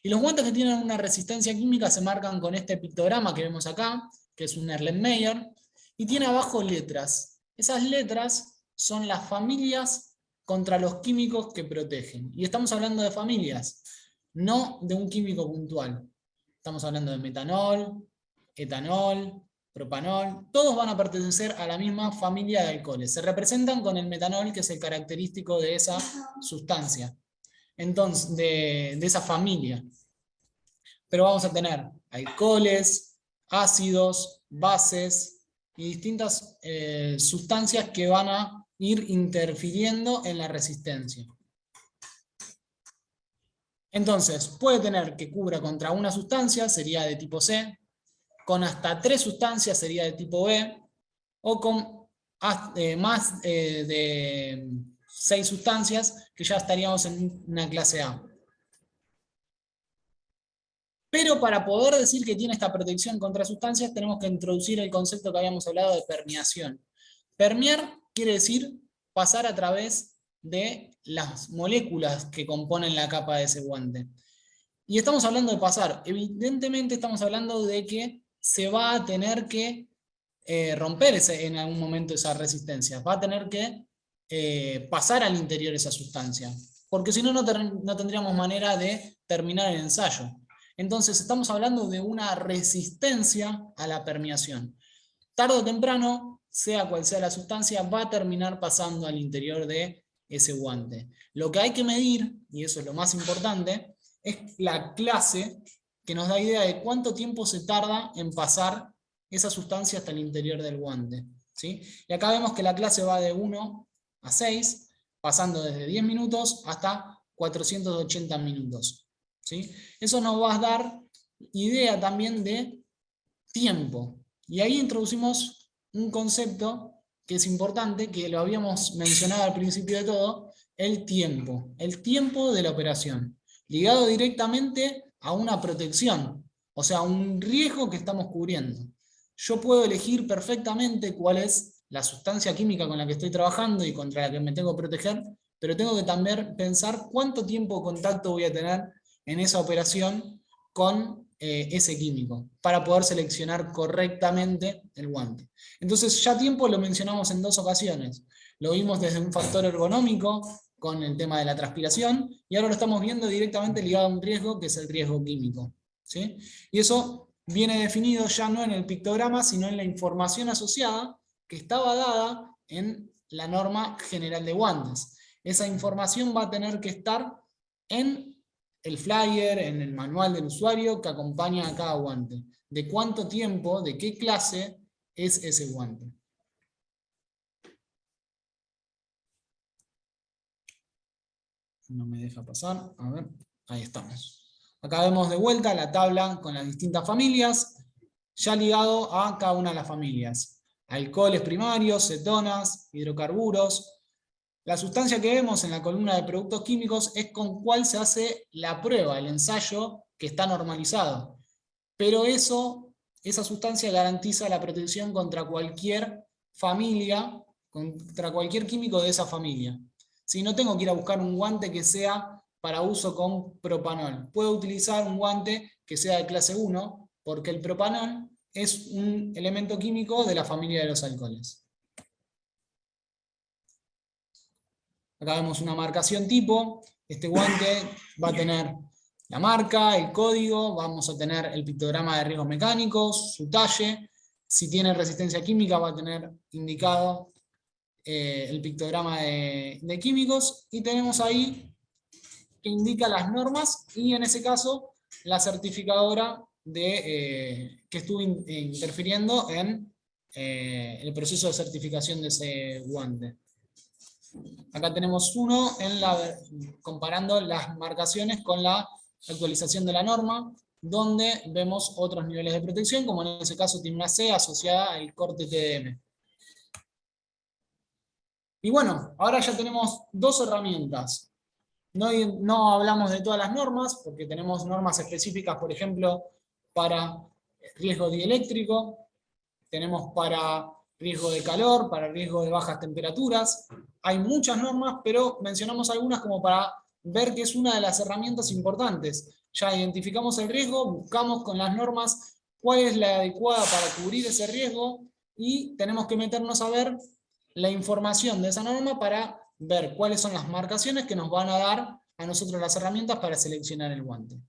S4: Y los guantes que tienen una resistencia química se marcan con este pictograma que vemos acá, que es un Erlenmeyer, y tiene abajo letras. Esas letras son las familias contra los químicos que protegen. Y estamos hablando de familias, no de un químico puntual. Estamos hablando de metanol, etanol, propanol, todos van a pertenecer a la misma familia de alcoholes. Se representan con el metanol, que es el característico de esa sustancia. Entonces, de esa familia. Pero vamos a tener alcoholes, ácidos, bases y distintas sustancias que van a ir interfiriendo en la resistencia. Entonces, puede tener que cubra contra una sustancia, sería de tipo C, con hasta 3 sustancias sería de tipo B, o con más de 6 sustancias, que ya estaríamos en una clase A. Pero para poder decir que tiene esta protección contra sustancias, tenemos que introducir el concepto que habíamos hablado de permeación. Permear quiere decir pasar a través de las moléculas que componen la capa de ese guante. Y estamos hablando de pasar. Evidentemente estamos hablando de que se va a tener que romper en algún momento esa resistencia. Va a tener que pasar al interior esa sustancia. Porque si no, no tendríamos manera de terminar el ensayo. Entonces estamos hablando de una resistencia a la permeación. Tarde o temprano, sea cual sea la sustancia, va a terminar pasando al interior de ese guante. Lo que hay que medir, y eso es lo más importante, es la clase que nos da idea de cuánto tiempo se tarda en pasar esa sustancia hasta el interior del guante, ¿sí? Y acá vemos que la clase va de 1 a 6, pasando desde 10 minutos hasta 480 minutos. ¿Sí? Eso nos va a dar idea también de tiempo. Y ahí introducimos un concepto que es importante, que lo habíamos mencionado al principio de todo, el tiempo de la operación, ligado directamente a una protección, o sea, un riesgo que estamos cubriendo. Yo puedo elegir perfectamente cuál es la sustancia química con la que estoy trabajando y contra la que me tengo que proteger, pero tengo que también pensar cuánto tiempo de contacto voy a tener en esa operación con ese químico, para poder seleccionar correctamente el guante. Entonces ya tiempo lo mencionamos en 2 ocasiones. Lo vimos desde un factor ergonómico, con el tema de la transpiración, y ahora lo estamos viendo directamente ligado a un riesgo, que es el riesgo químico. ¿Sí? Y eso viene definido ya no en el pictograma, sino en la información asociada, que estaba dada en la norma general de guantes. Esa información va a tener que estar en el flyer, en el manual del usuario que acompaña a cada guante. De cuánto tiempo, de qué clase es ese guante. No me deja pasar. A ver, ahí estamos. Acá vemos de vuelta la tabla con las distintas familias, ya ligado a cada una de las familias. Alcoholes primarios, cetonas, hidrocarburos. La sustancia que vemos en la columna de productos químicos es con cuál se hace la prueba, el ensayo que está normalizado. Pero esa sustancia garantiza la protección contra cualquier familia, contra cualquier químico de esa familia. Si no tengo que ir a buscar un guante que sea para uso con propanol. Puedo utilizar un guante que sea de clase 1, porque el propanol es un elemento químico de la familia de los alcoholes. Acá vemos una marcación tipo. Este guante va a tener la marca, el código, vamos a tener el pictograma de riesgos mecánicos, su talle. Si tiene resistencia química va a tener indicado el pictograma de químicos. Y tenemos ahí que indica las normas y en ese caso la certificadora que estuvo interfiriendo en el proceso de certificación de ese guante. Acá tenemos uno comparando las marcaciones con la actualización de la norma, donde vemos otros niveles de protección, como en ese caso tiene una C asociada al corte TDM. Y bueno, ahora ya tenemos 2 herramientas. No hablamos de todas las normas, porque tenemos normas específicas, por ejemplo, para riesgo dieléctrico, tenemos para riesgo de calor, para riesgo de bajas temperaturas. Hay muchas normas, pero mencionamos algunas como para ver que es una de las herramientas importantes. Ya identificamos el riesgo, buscamos con las normas cuál es la adecuada para cubrir ese riesgo y tenemos que meternos a ver la información de esa norma para ver cuáles son las marcaciones que nos van a dar a nosotros las herramientas para seleccionar el guante.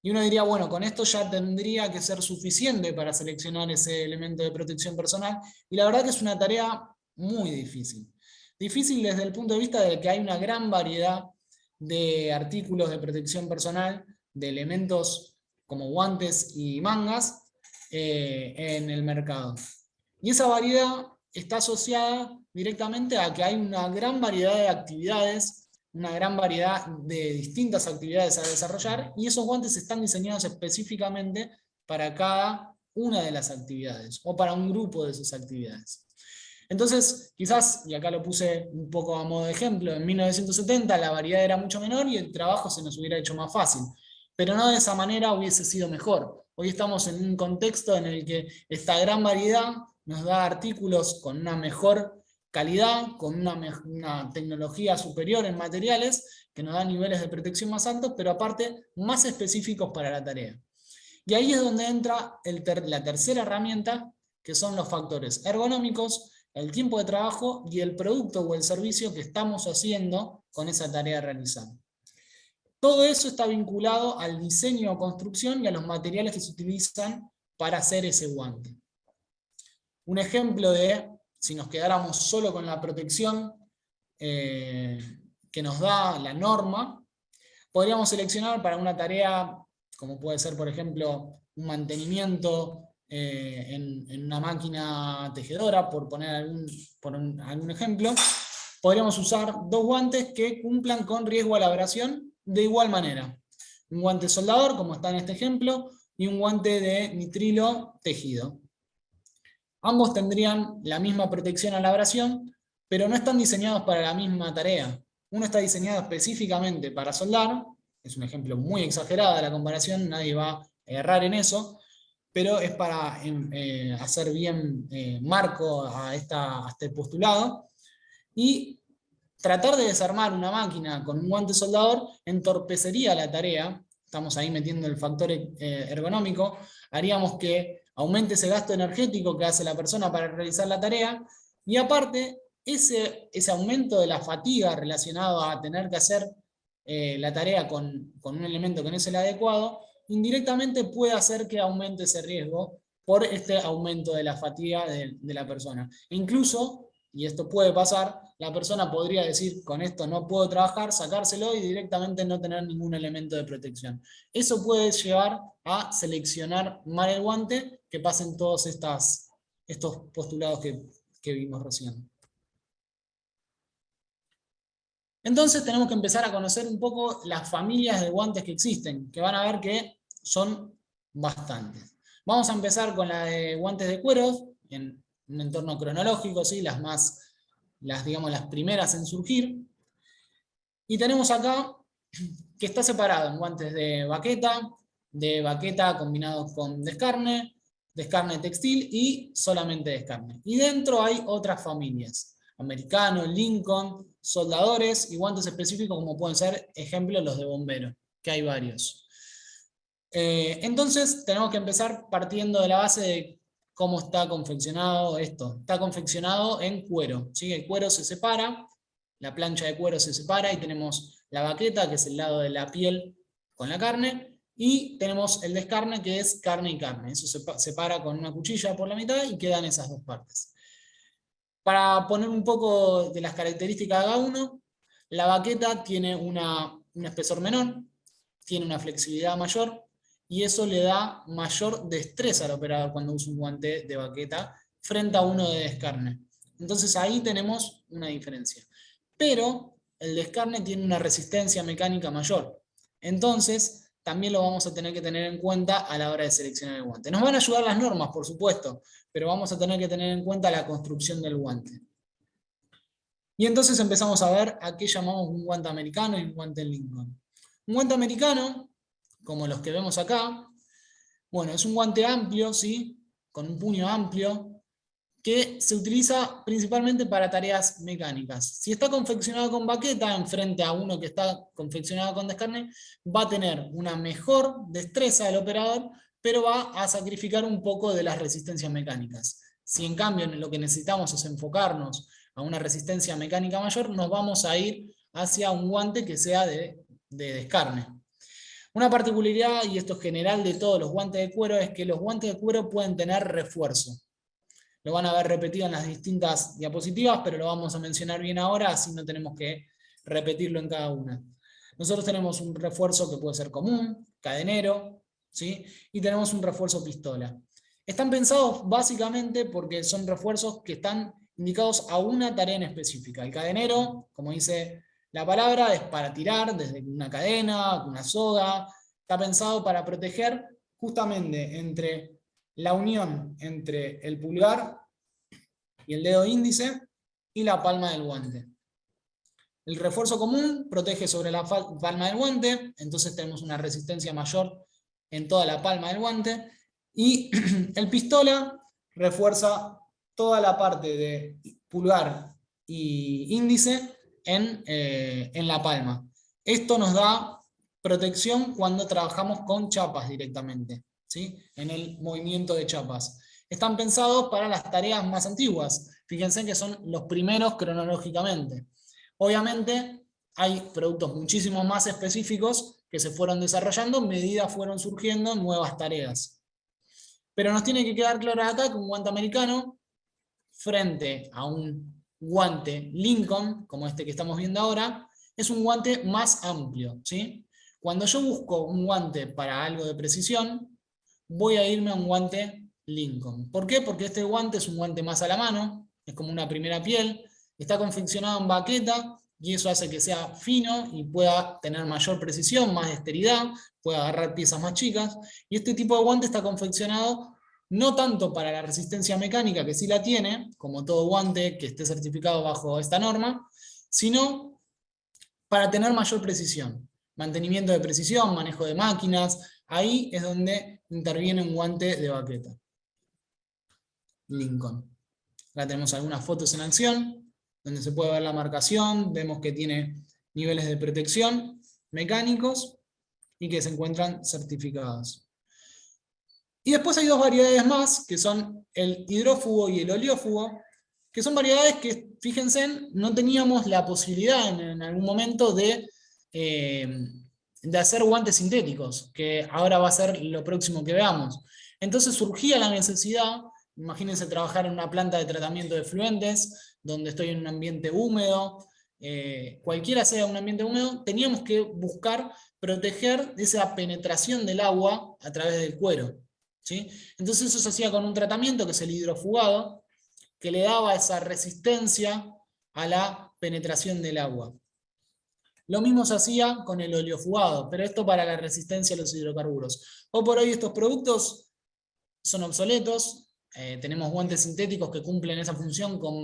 S4: Y uno diría, bueno, con esto ya tendría que ser suficiente para seleccionar ese elemento de protección personal, y la verdad que es una tarea muy difícil. Difícil desde el punto de vista de que hay una gran variedad de artículos de protección personal, de elementos como guantes y mangas en el mercado. Y esa variedad está asociada directamente a que hay una gran variedad de actividades, una gran variedad de distintas actividades a desarrollar, y esos guantes están diseñados específicamente para cada una de las actividades, o para un grupo de esas actividades. Entonces, quizás, y acá lo puse un poco a modo de ejemplo, en 1970 la variedad era mucho menor y el trabajo se nos hubiera hecho más fácil, pero no de esa manera hubiese sido mejor. Hoy estamos en un contexto en el que esta gran variedad nos da artículos con una mejor calidad, con una tecnología superior en materiales, que nos da niveles de protección más altos, pero aparte más específicos para la tarea. Y ahí es donde entra la tercera herramienta, que son los factores ergonómicos, el tiempo de trabajo y el producto o el servicio que estamos haciendo con esa tarea realizada. Todo eso está vinculado al diseño o construcción y a los materiales que se utilizan para hacer ese guante. Un ejemplo de, si nos quedáramos solo con la protección que nos da la norma, podríamos seleccionar para una tarea, como puede ser, por ejemplo, un mantenimiento en una máquina tejedora, por poner algún ejemplo, podríamos usar 2 guantes que cumplan con riesgo a la abrasión de igual manera. Un guante soldador, como está en este ejemplo, y un guante de nitrilo tejido. Ambos tendrían la misma protección a la abrasión, pero no están diseñados para la misma tarea. Uno está diseñado específicamente para soldar, es un ejemplo muy exagerado de la comparación, nadie va a errar en eso, pero es para hacer bien marco a este postulado, y tratar de desarmar una máquina con un guante soldador entorpecería la tarea, estamos ahí metiendo el factor ergonómico, haríamos que aumente ese gasto energético que hace la persona para realizar la tarea, y aparte, ese aumento de la fatiga relacionado a tener que hacer la tarea con un elemento que no es el adecuado, indirectamente puede hacer que aumente ese riesgo por este aumento de la fatiga de la persona. E incluso, y esto puede pasar, la persona podría decir, con esto no puedo trabajar, sacárselo y directamente no tener ningún elemento de protección. Eso puede llevar a seleccionar mal el guante, que pasen todos estos postulados que vimos recién. Entonces tenemos que empezar a conocer un poco las familias de guantes que existen, que van a ver que son bastantes. Vamos a empezar con la de guantes de cuero, en un entorno cronológico, ¿sí? Las primeras en surgir. Y tenemos acá que está separado en guantes de baqueta combinados con descarne textil y solamente descarne. Y dentro hay otras familias, americano, Lincoln, soldadores y guantes específicos como pueden ser, ejemplo, los de bombero, que hay varios. Entonces tenemos que empezar partiendo de la base de cómo está confeccionado esto. Está confeccionado en cuero, ¿sí? El cuero se separa, la plancha de cuero se separa y tenemos la baqueta, que es el lado de la piel con la carne, y tenemos el descarne, que es carne y carne. Eso se separa con una cuchilla por la mitad y quedan esas dos partes. Para poner un poco de las características de cada uno, la baqueta tiene un espesor menor, tiene una flexibilidad mayor, y eso le da mayor destreza al operador cuando usa un guante de baqueta frente a uno de descarne. Entonces ahí tenemos una diferencia. Pero el descarne tiene una resistencia mecánica mayor. Entonces también lo vamos a tener que tener en cuenta a la hora de seleccionar el guante. Nos van a ayudar las normas, por supuesto, pero vamos a tener que tener en cuenta la construcción del guante. Y entonces empezamos a ver a qué llamamos un guante americano y un guante Lincoln. Un guante americano, como los que vemos acá, bueno, es un guante amplio, ¿sí? Con un puño amplio, que se utiliza principalmente para tareas mecánicas. Si está confeccionado con baqueta, en frente a uno que está confeccionado con descarne, va a tener una mejor destreza del operador, pero va a sacrificar un poco de las resistencias mecánicas. Si en cambio lo que necesitamos es enfocarnos a una resistencia mecánica mayor, nos vamos a ir hacia un guante que sea de descarne. Una particularidad, y esto es general de todos los guantes de cuero, es que los guantes de cuero pueden tener refuerzo. Lo van a ver repetido en las distintas diapositivas, pero lo vamos a mencionar bien ahora, así no tenemos que repetirlo en cada una. Nosotros tenemos un refuerzo que puede ser común, cadenero, ¿sí? Y tenemos un refuerzo pistola. Están pensados básicamente porque son refuerzos que están indicados a una tarea en específica. El cadenero, como dice la palabra, es para tirar desde una cadena, una soga. Está pensado para proteger justamente entre la unión entre el pulgar y el dedo índice, y la palma del guante. El refuerzo común protege sobre la palma del guante, entonces tenemos una resistencia mayor en toda la palma del guante, y el pistola refuerza toda la parte de pulgar y índice en la palma. Esto nos da protección cuando trabajamos con chapas directamente, ¿sí? En el movimiento de chapas. Están pensados para las tareas más antiguas. Fíjense que son los primeros cronológicamente. Obviamente hay productos muchísimo más específicos que se fueron desarrollando a medida fueron surgiendo nuevas tareas. Pero nos tiene que quedar claro acá que un guante americano frente a un guante Lincoln, como este que estamos viendo ahora, es un guante más amplio, ¿sí? Cuando yo busco un guante para algo de precisión, voy a irme a un guante Lincoln. ¿Por qué? Porque este guante es un guante más a la mano, es como una primera piel, está confeccionado en baqueta, y eso hace que sea fino y pueda tener mayor precisión, más dexteridad, pueda agarrar piezas más chicas, y este tipo de guante está confeccionado no tanto para la resistencia mecánica, que sí la tiene, como todo guante que esté certificado bajo esta norma, sino para tener mayor precisión. Mantenimiento de precisión, manejo de máquinas, ahí es donde interviene un guante de baqueta. Lincoln. Acá tenemos algunas fotos en acción, donde se puede ver la marcación, vemos que tiene niveles de protección mecánicos y que se encuentran certificados. Y después hay dos variedades más, que son el hidrófugo y el oleófugo, que son variedades que, fíjense, no teníamos la posibilidad en algún momento de hacer guantes sintéticos, que ahora va a ser lo próximo que veamos. Entonces surgía la necesidad, imagínense trabajar en una planta de tratamiento de efluentes, donde estoy en un ambiente húmedo, cualquiera sea un ambiente húmedo, teníamos que buscar proteger esa penetración del agua a través del cuero, ¿sí? Entonces eso se hacía con un tratamiento que es el hidrofugado, que le daba esa resistencia a la penetración del agua. Lo mismo se hacía con el oleofugado, pero esto para la resistencia a los hidrocarburos. Hoy por hoy estos productos son obsoletos, tenemos guantes sintéticos que cumplen esa función con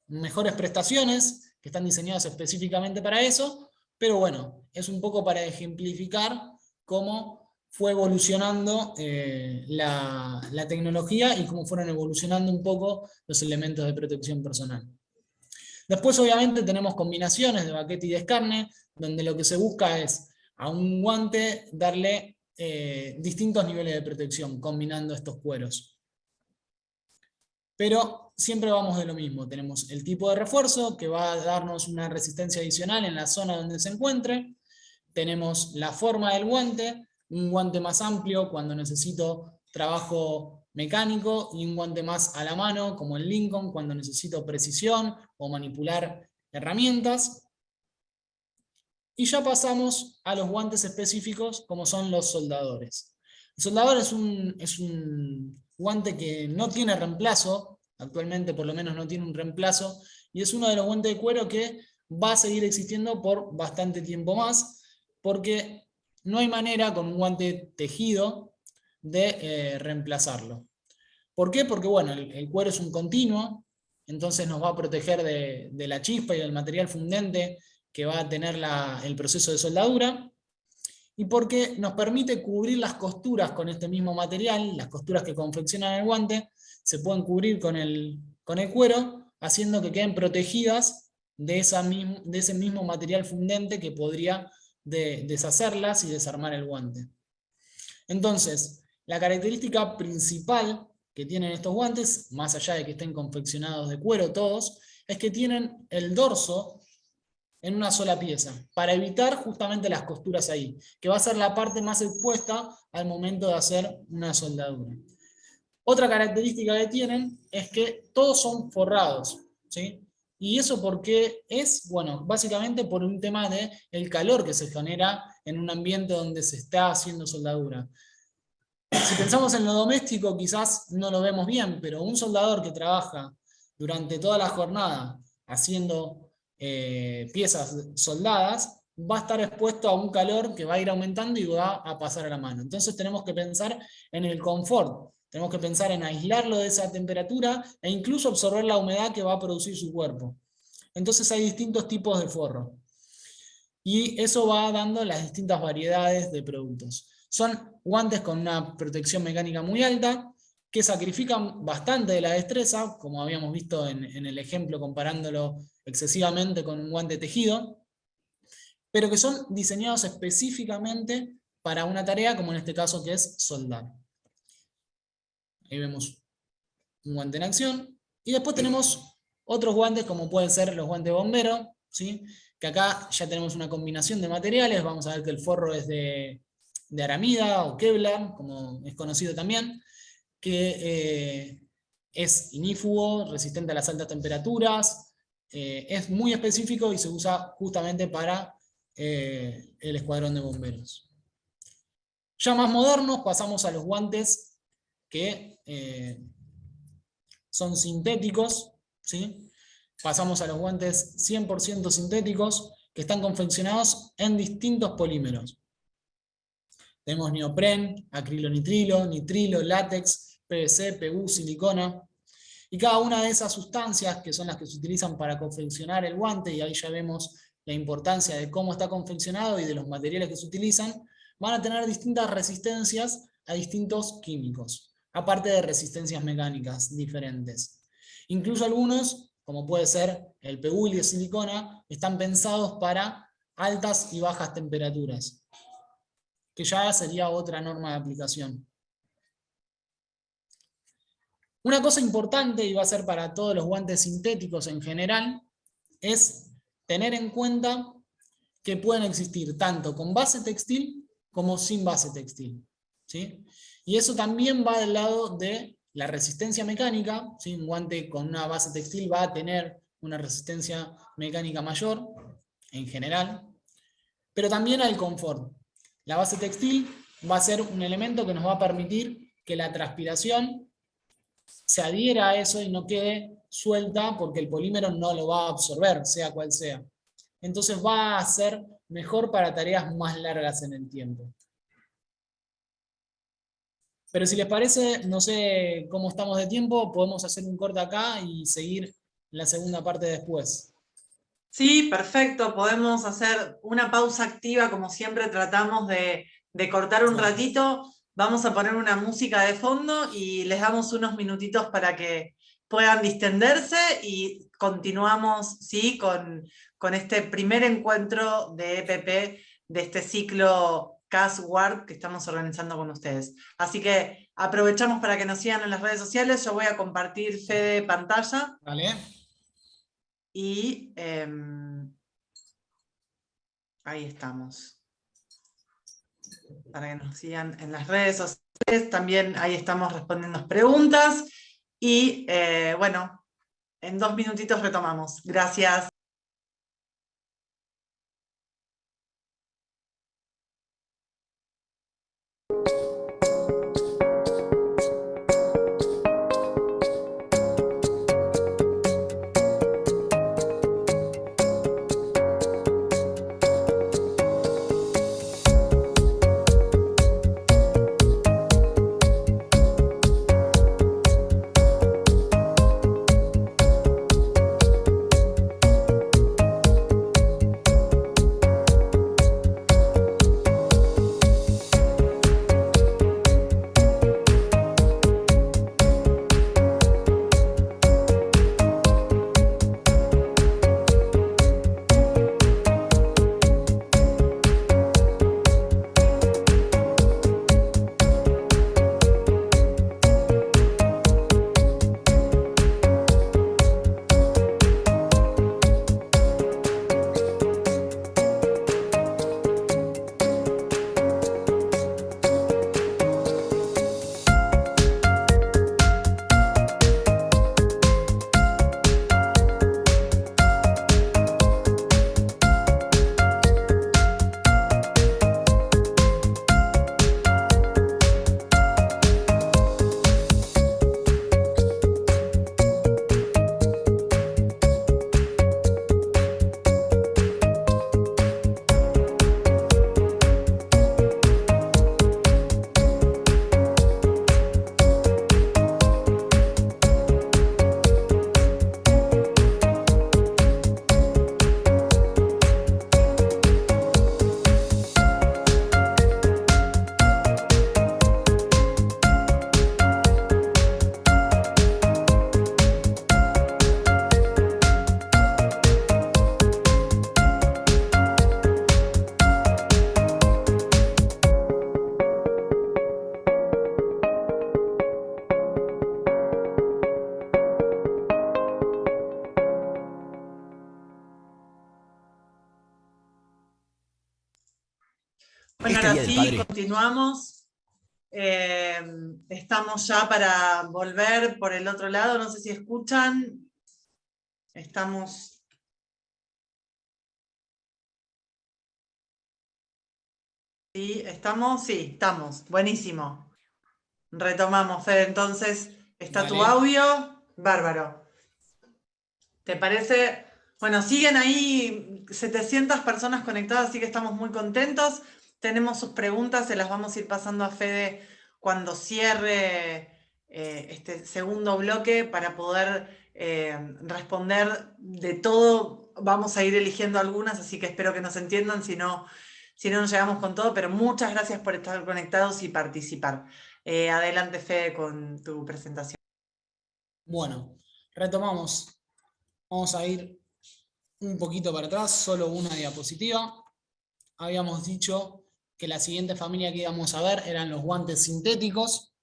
S4: mejores prestaciones, que están diseñados específicamente para eso, pero bueno, es un poco para ejemplificar cómo fue evolucionando la tecnología y cómo fueron evolucionando un poco los elementos de protección personal. Después obviamente tenemos combinaciones de baqueta y de escarne, donde lo que se busca es a un guante darle distintos niveles de protección, combinando estos cueros. Pero siempre vamos de lo mismo, tenemos el tipo de refuerzo que va a darnos una resistencia adicional en la zona donde se encuentre, tenemos la forma del guante, un guante más amplio cuando necesito trabajo mecánico y un guante más a la mano, como el Lincoln, cuando necesito precisión o manipular herramientas. Y ya pasamos a los guantes específicos, como son los soldadores. El soldador es un guante que no tiene reemplazo, actualmente por lo menos no tiene un reemplazo, y es uno de los guantes de cuero que va a seguir existiendo por bastante tiempo más, porque no hay manera con un guante tejido de reemplazarlo. ¿Por qué? Porque bueno, el cuero es un continuo, entonces nos va a proteger de la chispa y del material fundente que va a tener el proceso de soldadura, y porque nos permite cubrir las costuras con este mismo material, las costuras que confeccionan el guante, se pueden cubrir con el cuero, haciendo que queden protegidas de ese mismo material fundente que podría deshacerlas y desarmar el guante. Entonces, la característica principal que tienen estos guantes, más allá de que estén confeccionados de cuero todos, es que tienen el dorso en una sola pieza, para evitar justamente las costuras ahí, que va a ser la parte más expuesta al momento de hacer una soldadura. Otra característica que tienen es que todos son forrados, ¿sí? ¿Y eso por qué es? Bueno, básicamente por un tema del calor que se genera en un ambiente donde se está haciendo soldadura. Si pensamos en lo doméstico, quizás no lo vemos bien, pero un soldador que trabaja durante toda la jornada haciendo piezas soldadas, va a estar expuesto a un calor que va a ir aumentando y va a pasar a la mano. Entonces tenemos que pensar en el confort Tenemos que pensar en aislarlo de esa temperatura e incluso absorber la humedad que va a producir su cuerpo. Entonces hay distintos tipos de forro. Y eso va dando las distintas variedades de productos. Son guantes con una protección mecánica muy alta, que sacrifican bastante de la destreza, como habíamos visto en el ejemplo comparándolo excesivamente con un guante tejido, pero que son diseñados específicamente para una tarea, como en este caso que es soldar. Ahí vemos un guante en acción. Y después tenemos otros guantes, como pueden ser los guantes bomberos, ¿sí? Que acá ya tenemos una combinación de materiales. Vamos a ver que el forro es de aramida o Kevlar, como es conocido también, que es inífugo, resistente a las altas temperaturas, es muy específico y se usa justamente para el escuadrón de bomberos. Ya más modernos, pasamos a los guantes que son sintéticos, ¿sí? Pasamos a los guantes 100% sintéticos, que están confeccionados en distintos polímeros. Tenemos neopren, acrilonitrilo, nitrilo, látex, PVC, PU, silicona. Y cada una de esas sustancias, que son las que se utilizan para confeccionar el guante, y ahí ya vemos la importancia de cómo está confeccionado y de los materiales que se utilizan, van a tener distintas resistencias a distintos químicos, aparte de resistencias mecánicas diferentes. Incluso algunos, como puede ser el PU y el silicona, están pensados para altas y bajas temperaturas, que ya sería otra norma de aplicación. Una cosa importante, y va a ser para todos los guantes sintéticos en general, es tener en cuenta que pueden existir tanto con base textil como sin base textil, ¿sí? Y eso también va del lado de la resistencia mecánica, ¿sí? Un guante con una base textil va a tener una resistencia mecánica mayor, en general, pero también al confort. La base textil va a ser un elemento que nos va a permitir que la transpiración se adhiera a eso y no quede suelta, porque el polímero no lo va a absorber, sea cual sea. Entonces va a ser mejor para tareas más largas en el tiempo. Pero si les parece, no sé cómo estamos de tiempo, podemos hacer un corte acá y seguir la segunda parte después.
S1: Sí, perfecto. Podemos hacer una pausa activa, como siempre tratamos de cortar un ratito. Vamos a poner una música de fondo y les damos unos minutitos para que puedan distenderse y continuamos, ¿sí? con este primer encuentro de EPP de este ciclo CAS Warp que estamos organizando con ustedes. Así que aprovechamos para que nos sigan en las redes sociales. Yo voy a compartir Fede pantalla.
S4: Vale.
S1: Y ahí estamos. Para que nos sigan en las redes sociales, también ahí estamos respondiendo preguntas. Y bueno, en 2 minutitos retomamos. Gracias. Bueno, ahora sí, continuamos. Estamos ya para volver por el otro lado, no sé si escuchan. Estamos... ¿Sí? ¿Estamos? Sí, estamos. Buenísimo. Retomamos, Fede, entonces. ¿Está tu audio? Bárbaro. ¿Te parece? Bueno, siguen ahí 700 personas conectadas, así que estamos muy contentos. Tenemos sus preguntas, se las vamos a ir pasando a Fede cuando cierre este segundo bloque para poder responder de todo. Vamos a ir eligiendo algunas, así que espero que nos entiendan, si no nos llegamos con todo, pero muchas gracias por estar conectados y participar. Adelante, Fede, con tu presentación.
S4: Bueno, retomamos. Vamos a ir un poquito para atrás, solo una diapositiva. Habíamos dicho que la siguiente familia que íbamos a ver eran los guantes sintéticos.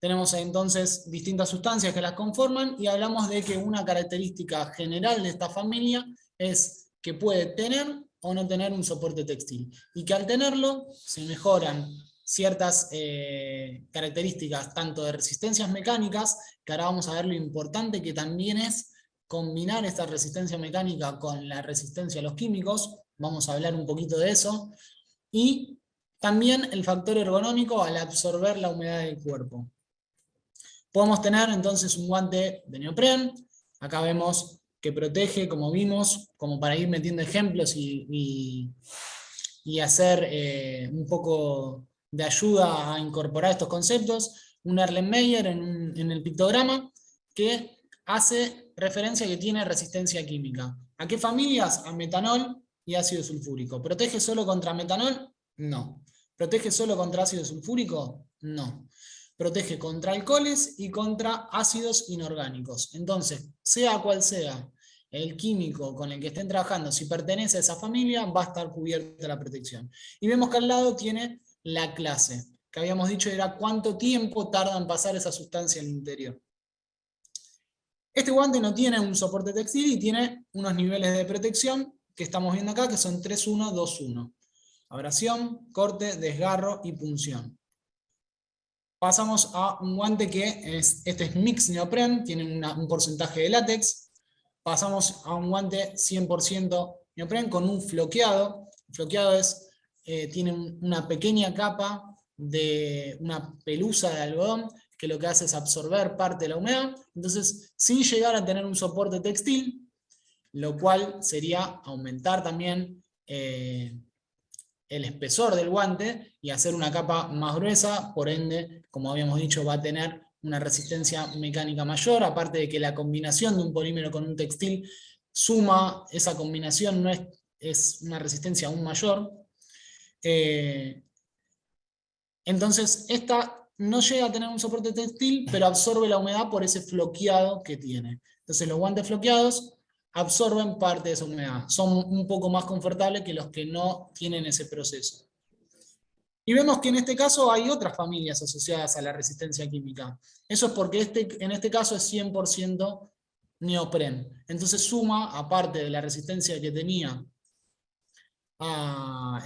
S4: Tenemos entonces distintas sustancias que las conforman y hablamos de que una característica general de esta familia es que puede tener o no tener un soporte textil, y que al tenerlo se mejoran ciertas características tanto de resistencias mecánicas, que ahora vamos a ver lo importante que también es combinar esta resistencia mecánica con la resistencia a los químicos, vamos a hablar un poquito de eso, y también el factor ergonómico al absorber la humedad del cuerpo. Podemos tener entonces un guante de neopren, acá vemos que protege, como vimos, como para ir metiendo ejemplos y hacer un poco de ayuda a incorporar estos conceptos, un Erlenmeyer en el pictograma, que hace referencia a que tiene resistencia química. ¿A qué familias? A metanol y ácido sulfúrico. ¿Protege solo contra metanol? No. ¿Protege solo contra ácido sulfúrico? No. Protege contra alcoholes y contra ácidos inorgánicos. Entonces, sea cual sea el químico con el que estén trabajando, si pertenece a esa familia, va a estar cubierta la protección. Y vemos que al lado tiene la clase, que habíamos dicho era cuánto tiempo tarda en pasar esa sustancia en el interior. Este guante no tiene un soporte textil y tiene unos niveles de protección que estamos viendo acá, que son 3-1, 2-1. Abrasión, corte, desgarro y punción. Pasamos a un guante que este es mix neopren, tiene un porcentaje de látex. Pasamos a un guante 100% neopren con un floqueado. El floqueado tiene una pequeña capa de una pelusa de algodón que lo que hace es absorber parte de la humedad, entonces sin llegar a tener un soporte textil, lo cual sería aumentar también el espesor del guante y hacer una capa más gruesa, por ende, como habíamos dicho, va a tener una resistencia mecánica mayor, aparte de que la combinación de un polímero con un textil suma, esa combinación es una resistencia aún mayor. Entonces, esta no llega a tener un soporte textil, pero absorbe la humedad por ese floqueado que tiene. Entonces, los guantes floqueados absorben parte de esa humedad. Son un poco más confortables que los que no tienen ese proceso. Y vemos que en este caso hay otras familias asociadas a la resistencia química. Eso es porque en este caso es 100% neopren. Entonces suma, aparte de la resistencia que tenía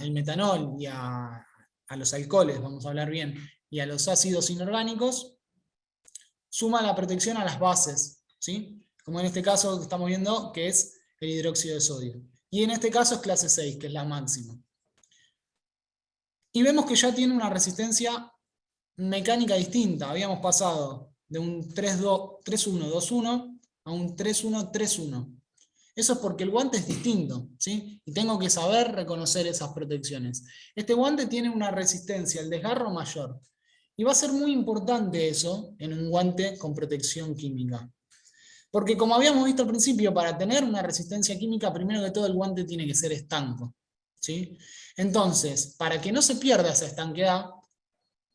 S4: el metanol y a los alcoholes, vamos a hablar bien, y a los ácidos inorgánicos, suma la protección a las bases, ¿sí? Como en este caso que estamos viendo, que es el hidróxido de sodio. Y en este caso es clase 6, que es la máxima. Y vemos que ya tiene una resistencia mecánica distinta. Habíamos pasado de un 3-1, 2-1 a un 3-1, 3-1. Eso es porque el guante es distinto, ¿sí? Y tengo que saber reconocer esas protecciones. Este guante tiene una resistencia al desgarro mayor. Y va a ser muy importante eso en un guante con protección química. Porque como habíamos visto al principio, para tener una resistencia química, primero que todo el guante tiene que ser estanco, ¿sí? Entonces, para que no se pierda esa estanqueidad,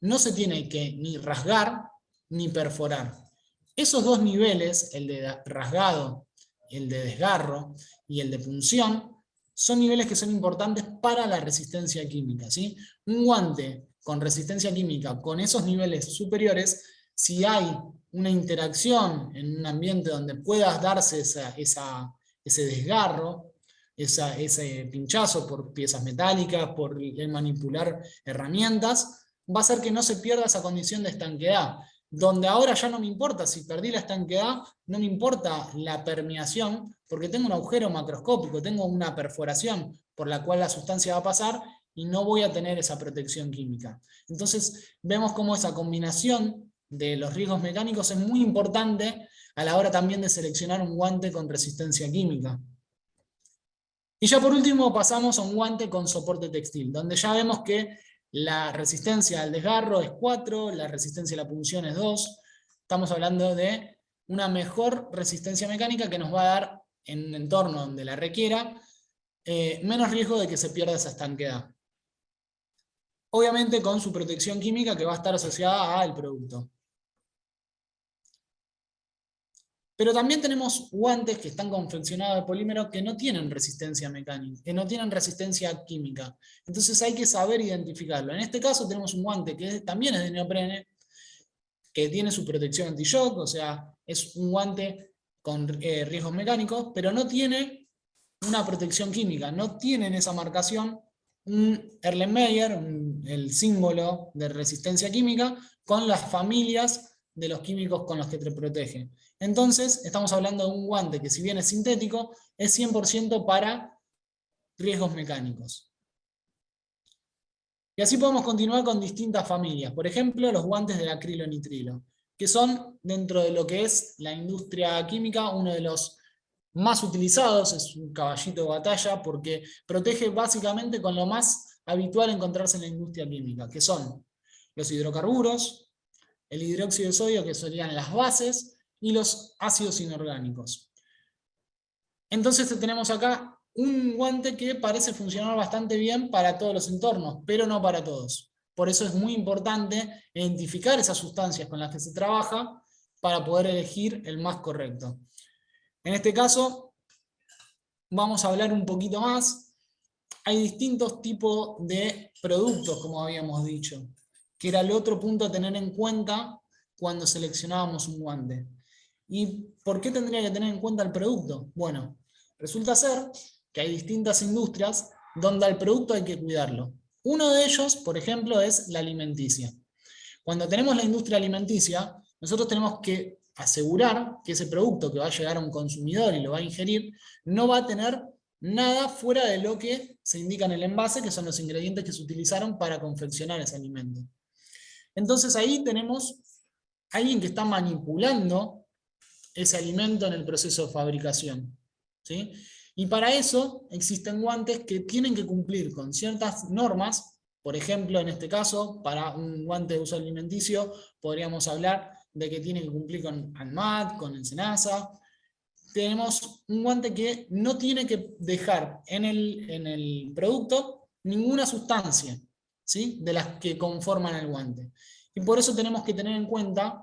S4: no se tiene que ni rasgar ni perforar. Esos dos niveles, el de rasgado, el de desgarro y el de punción, son niveles que son importantes para la resistencia química, ¿sí? Un guante con resistencia química con esos niveles superiores, si hay una interacción en un ambiente donde pueda darse ese desgarro, ese pinchazo por piezas metálicas, por el manipular herramientas, va a hacer que no se pierda esa condición de estanqueidad, donde ahora ya no me importa si perdí la estanqueidad, no me importa la permeación, porque tengo un agujero macroscópico, tengo una perforación por la cual la sustancia va a pasar y no voy a tener esa protección química. Entonces vemos cómo esa combinación de los riesgos mecánicos es muy importante a la hora también de seleccionar un guante con resistencia química. Y ya por último pasamos a un guante con soporte textil, donde ya vemos que la resistencia al desgarro es 4, la resistencia a la punción es 2. Estamos hablando de una mejor resistencia mecánica que nos va a dar, en un entorno donde la requiera, menos riesgo de que se pierda esa estanqueidad. Obviamente con su protección química que va a estar asociada al producto. Pero también tenemos guantes que están confeccionados de polímero que no tienen resistencia mecánica, que no tienen resistencia química. Entonces hay que saber identificarlo. En este caso tenemos un guante que también es de neoprene, que tiene su protección anti-shock, o sea, es un guante con riesgos mecánicos, pero no tiene una protección química, no tiene en esa marcación un Erlenmeyer, el símbolo de resistencia química, con las familias de los químicos con los que te protege. Entonces, estamos hablando de un guante que, si bien es sintético, es 100% para riesgos mecánicos. Y así podemos continuar con distintas familias. Por ejemplo, los guantes de acrilonitrilo, que son, dentro de lo que es la industria química, uno de los más utilizados, es un caballito de batalla, porque protege básicamente con lo más habitual encontrarse en la industria química, que son los hidrocarburos, el hidróxido de sodio, que serían las bases, y los ácidos inorgánicos. Entonces tenemos acá un guante que parece funcionar bastante bien para todos los entornos, pero no para todos. Por eso es muy importante identificar esas sustancias con las que se trabaja para poder elegir el más correcto. En este caso, vamos a hablar un poquito más. Hay distintos tipos de productos, como habíamos dicho, que era el otro punto a tener en cuenta cuando seleccionábamos un guante. ¿Y por qué tendría que tener en cuenta el producto? Bueno, resulta ser que hay distintas industrias donde al producto hay que cuidarlo. Uno de ellos, por ejemplo, es la alimenticia. Cuando tenemos la industria alimenticia, nosotros tenemos que asegurar que ese producto que va a llegar a un consumidor y lo va a ingerir, no va a tener nada fuera de lo que se indica en el envase, que son los ingredientes que se utilizaron para confeccionar ese alimento. Entonces ahí tenemos a alguien que está manipulando ese alimento en el proceso de fabricación, ¿sí? Y para eso existen guantes que tienen que cumplir con ciertas normas. Por ejemplo, en este caso, para un guante de uso alimenticio, podríamos hablar de que tiene que cumplir con ANMAT, con el SENASA. Tenemos un guante que no tiene que dejar en el producto ninguna sustancia, ¿sí?, de las que conforman el guante. Y por eso tenemos que tener en cuenta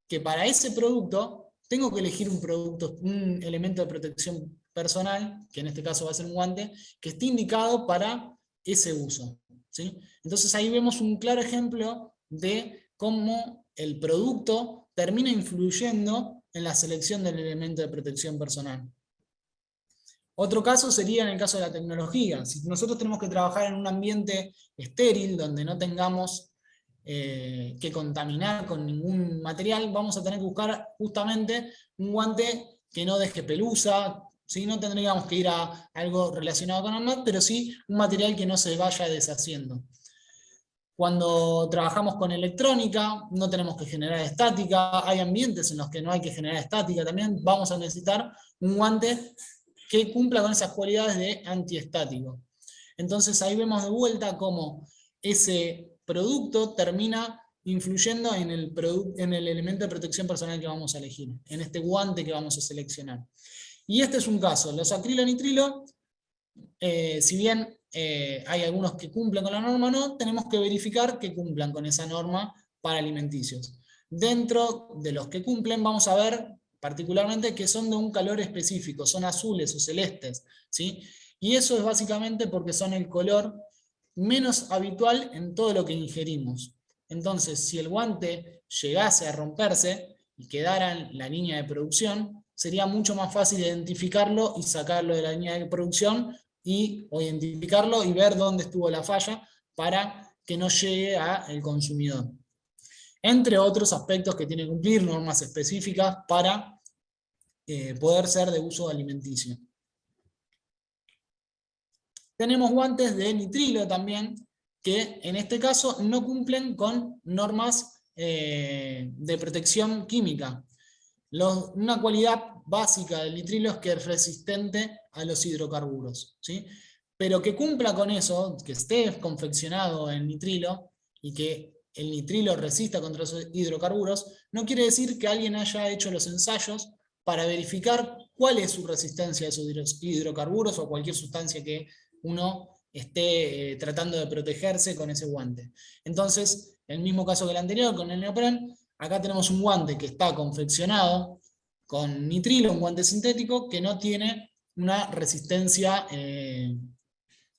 S4: que para ese producto tengo que elegir un elemento de protección personal, que en este caso va a ser un guante, que esté indicado para ese uso, ¿sí? Entonces ahí vemos un claro ejemplo de cómo el producto termina influyendo en la selección del elemento de protección personal. Otro caso sería en el caso de la tecnología. Si nosotros tenemos que trabajar en un ambiente estéril, donde no tengamos que contaminar con ningún material, vamos a tener que buscar justamente un guante que no deje pelusa, ¿sí? No tendríamos que ir a algo relacionado con ANMAT, pero sí un material que no se vaya deshaciendo. Cuando trabajamos con electrónica, no tenemos que generar estática, hay ambientes en los que no hay que generar estática, también vamos a necesitar un guante que cumpla con esas cualidades de antiestático. Entonces ahí vemos de vuelta cómo ese producto termina influyendo en el elemento de protección personal que vamos a elegir, en este guante que vamos a seleccionar. Y este es un caso. Los acrilonitrilo, si bien hay algunos que cumplen con la norma o no, tenemos que verificar que cumplan con esa norma para alimenticios. Dentro de los que cumplen vamos a ver particularmente que son de un color específico, son azules o celestes, ¿sí? Y eso es básicamente porque son el color menos habitual en todo lo que ingerimos. Entonces, si el guante llegase a romperse y quedara en la línea de producción, sería mucho más fácil identificarlo y sacarlo de la línea de producción, o identificarlo y ver dónde estuvo la falla para que no llegue al consumidor. Entre otros aspectos que tiene que cumplir, normas específicas para poder ser de uso alimenticio. Tenemos guantes de nitrilo también, que en este caso no cumplen con normas de protección química. Una cualidad básica del nitrilo es que es resistente a los hidrocarburos, ¿sí? Pero que cumpla con eso, que esté confeccionado en nitrilo y que el nitrilo resista contra los hidrocarburos, no quiere decir que alguien haya hecho los ensayos para verificar cuál es su resistencia a esos hidrocarburos o cualquier sustancia que uno esté tratando de protegerse con ese guante. Entonces, el mismo caso que el anterior con el neopren, acá tenemos un guante que está confeccionado con nitrilo, un guante sintético que no tiene una resistencia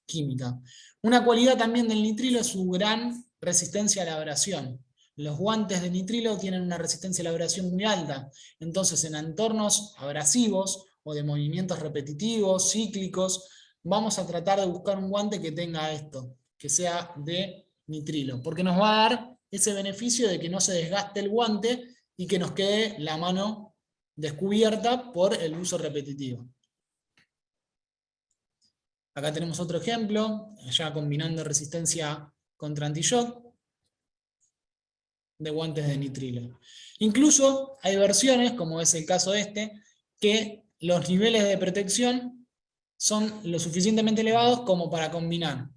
S4: química. Una cualidad también del nitrilo es su gran resistencia a la abrasión. Los guantes de nitrilo tienen una resistencia a la abrasión muy alta, entonces en entornos abrasivos o de movimientos repetitivos, cíclicos, vamos a tratar de buscar un guante que tenga esto, que sea de nitrilo, porque nos va a dar ese beneficio de que no se desgaste el guante y que nos quede la mano descubierta por el uso repetitivo. Acá tenemos otro ejemplo, ya combinando resistencia contra anti-shock, de guantes de nitrilo. Incluso hay versiones, como es el caso este, que los niveles de protección son lo suficientemente elevados como para combinar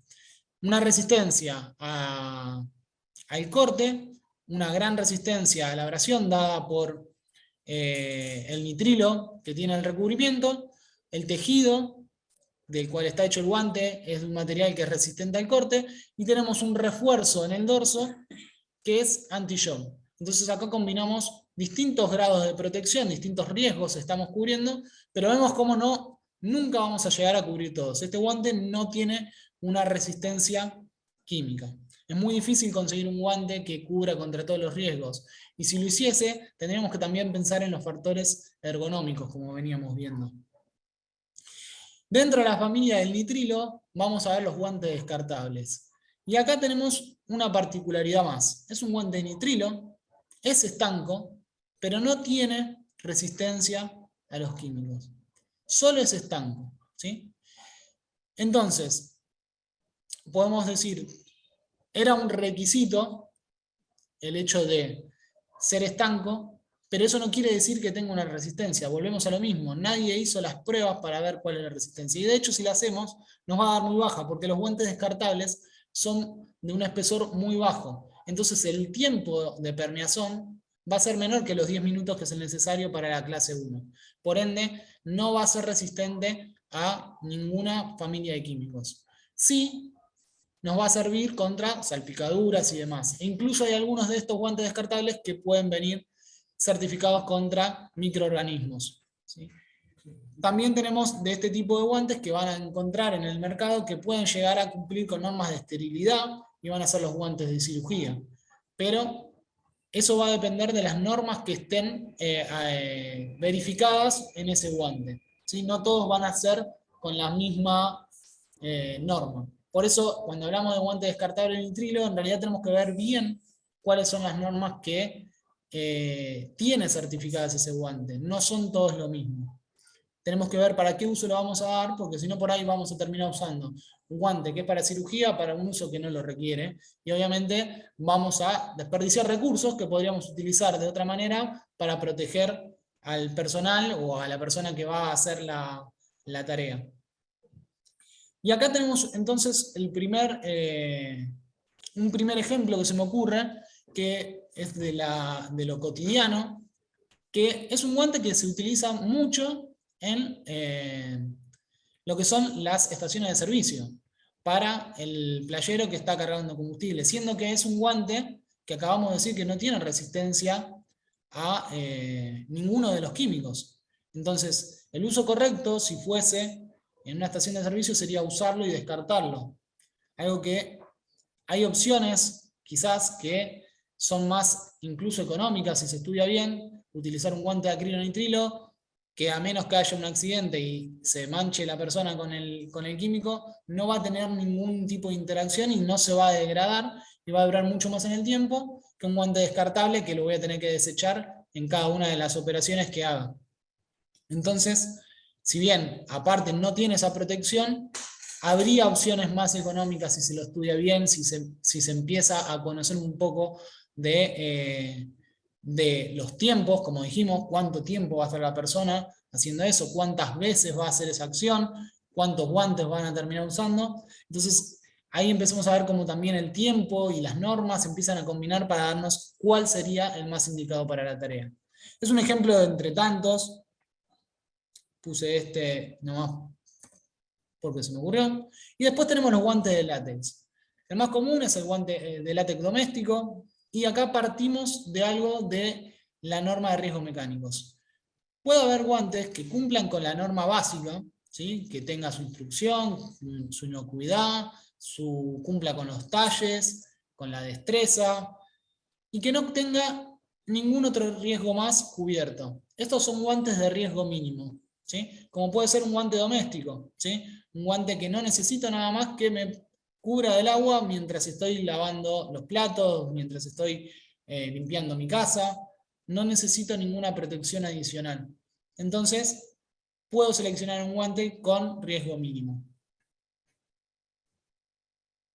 S4: una resistencia al corte, una gran resistencia a la abrasión dada por el nitrilo que tiene el recubrimiento, el tejido del cual está hecho el guante es un material que es resistente al corte, y tenemos un refuerzo en el dorso que es anti-shock. Entonces acá combinamos distintos grados de protección, distintos riesgos estamos cubriendo, pero vemos cómo nunca vamos a llegar a cubrir todos. Este guante no tiene una resistencia química. Es muy difícil conseguir un guante que cubra contra todos los riesgos. Y si lo hiciese, tendríamos que también pensar en los factores ergonómicos, como veníamos viendo. Dentro de la familia del nitrilo, vamos a ver los guantes descartables. Y acá tenemos una particularidad más. Es un guante de nitrilo, es estanco, pero no tiene resistencia a los químicos. Solo es estanco, ¿sí? Entonces, podemos decir, era un requisito el hecho de ser estanco, pero eso no quiere decir que tenga una resistencia. Volvemos a lo mismo, nadie hizo las pruebas para ver cuál es la resistencia. Y de hecho, si la hacemos, nos va a dar muy baja, porque los guantes descartables son de un espesor muy bajo. Entonces el tiempo de permeazón va a ser menor que los 10 minutos que es el necesario para la clase 1. Por ende, no va a ser resistente a ninguna familia de químicos. Sí, nos va a servir contra salpicaduras y demás. E incluso hay algunos de estos guantes descartables que pueden venir certificados contra microorganismos, ¿sí? También tenemos de este tipo de guantes que van a encontrar en el mercado que pueden llegar a cumplir con normas de esterilidad y van a ser los guantes de cirugía. Pero eso va a depender de las normas que estén verificadas en ese guante, ¿sí? No todos van a ser con la misma norma. Por eso, cuando hablamos de guante descartable de nitrilo, en realidad tenemos que ver bien cuáles son las normas que tiene certificadas ese guante. No son todos lo mismo. Tenemos que ver para qué uso lo vamos a dar, porque si no por ahí vamos a terminar usando un guante que es para cirugía, para un uso que no lo requiere, y obviamente vamos a desperdiciar recursos que podríamos utilizar de otra manera para proteger al personal o a la persona que va a hacer la tarea. Y acá tenemos entonces un primer ejemplo que se me ocurre, que es de lo cotidiano, que es un guante que se utiliza mucho en lo que son las estaciones de servicio, para el playero que está cargando combustible, siendo que es un guante que acabamos de decir que no tiene resistencia a ninguno de los químicos. Entonces, el uso correcto, si fuese en una estación de servicio, sería usarlo y descartarlo. Algo que hay opciones, quizás, que son más incluso económicas si se estudia bien, utilizar un guante de acrilonitrilo que a menos que haya un accidente y se manche la persona con el químico, no va a tener ningún tipo de interacción y no se va a degradar y va a durar mucho más en el tiempo que un guante descartable que lo voy a tener que desechar en cada una de las operaciones que haga. Entonces, si bien aparte no tiene esa protección, habría opciones más económicas si se lo estudia bien, si se empieza a conocer un poco de los tiempos, como dijimos, cuánto tiempo va a estar la persona haciendo eso, cuántas veces va a hacer esa acción, cuántos guantes van a terminar usando. Entonces, ahí empezamos a ver cómo también el tiempo y las normas empiezan a combinar para darnos cuál sería el más indicado para la tarea. Es un ejemplo de entre tantos. Puse este nomás porque se me ocurrió. Y después tenemos los guantes de látex. El más común es el guante de látex doméstico. Y acá partimos de algo de la norma de riesgos mecánicos. Puede haber guantes que cumplan con la norma básica, ¿sí? Que tenga su instrucción, su inocuidad, cumpla con los talles, con la destreza, y que no tenga ningún otro riesgo más cubierto. Estos son guantes de riesgo mínimo, ¿sí? Como puede ser un guante doméstico, ¿sí? Un guante que no necesita nada más que me cubra del agua mientras estoy lavando los platos, mientras estoy limpiando mi casa. No necesito ninguna protección adicional. Entonces, puedo seleccionar un guante con riesgo mínimo.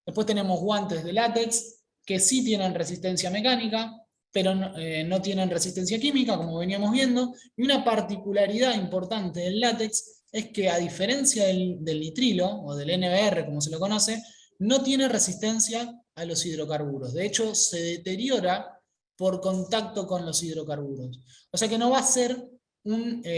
S4: Después tenemos guantes de látex que sí tienen resistencia mecánica, pero no tienen resistencia química, como veníamos viendo. Y una particularidad importante del látex es que, a diferencia del nitrilo, o del NBR, como se lo conoce, no tiene resistencia a los hidrocarburos. De hecho, se deteriora por contacto con los hidrocarburos. O sea que no va a ser un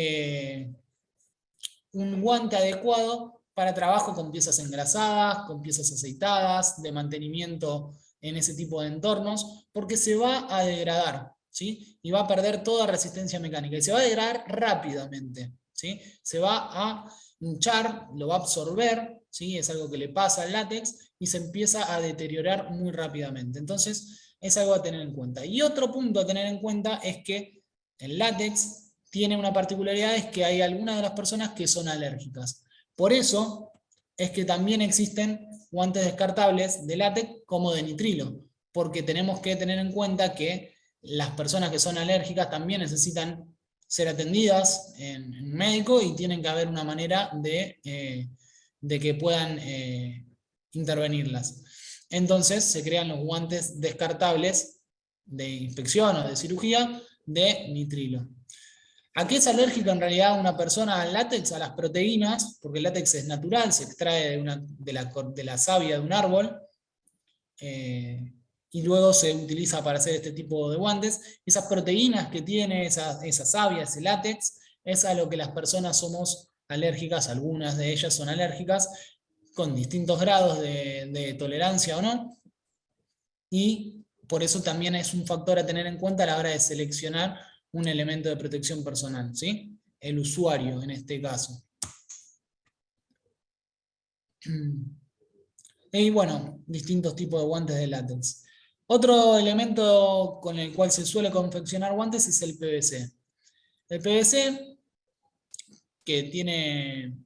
S4: guante adecuado para trabajo con piezas engrasadas, con piezas aceitadas, de mantenimiento en ese tipo de entornos, porque se va a degradar, ¿sí? Y va a perder toda resistencia mecánica, y se va a degradar rápidamente, ¿sí? Se va a hinchar, lo va a absorber, ¿sí? Es algo que le pasa al látex, y se empieza a deteriorar muy rápidamente. Entonces, es algo a tener en cuenta. Y otro punto a tener en cuenta es que el látex tiene una particularidad, es que hay algunas de las personas que son alérgicas. Por eso es que también existen guantes descartables de látex como de nitrilo, porque tenemos que tener en cuenta que las personas que son alérgicas también necesitan ser atendidas en un médico, y tienen que haber una manera de que puedan intervenirlas. Entonces se crean los guantes descartables de inspección o de cirugía de nitrilo. ¿A qué es alérgica en realidad una persona al látex? A las proteínas, porque el látex es natural, se extrae de la savia de un árbol, y luego se utiliza para hacer este tipo de guantes. Esas proteínas que tiene esa savia, ese látex, es a lo que las personas somos alérgicas. Algunas de ellas son alérgicas, con distintos grados de tolerancia o no, y por eso también es un factor a tener en cuenta a la hora de seleccionar un elemento de protección personal, ¿sí? El usuario en este caso. Y bueno, distintos tipos de guantes de látex. Otro elemento con el cual se suele confeccionar guantes es el PVC. El PVC, que tiene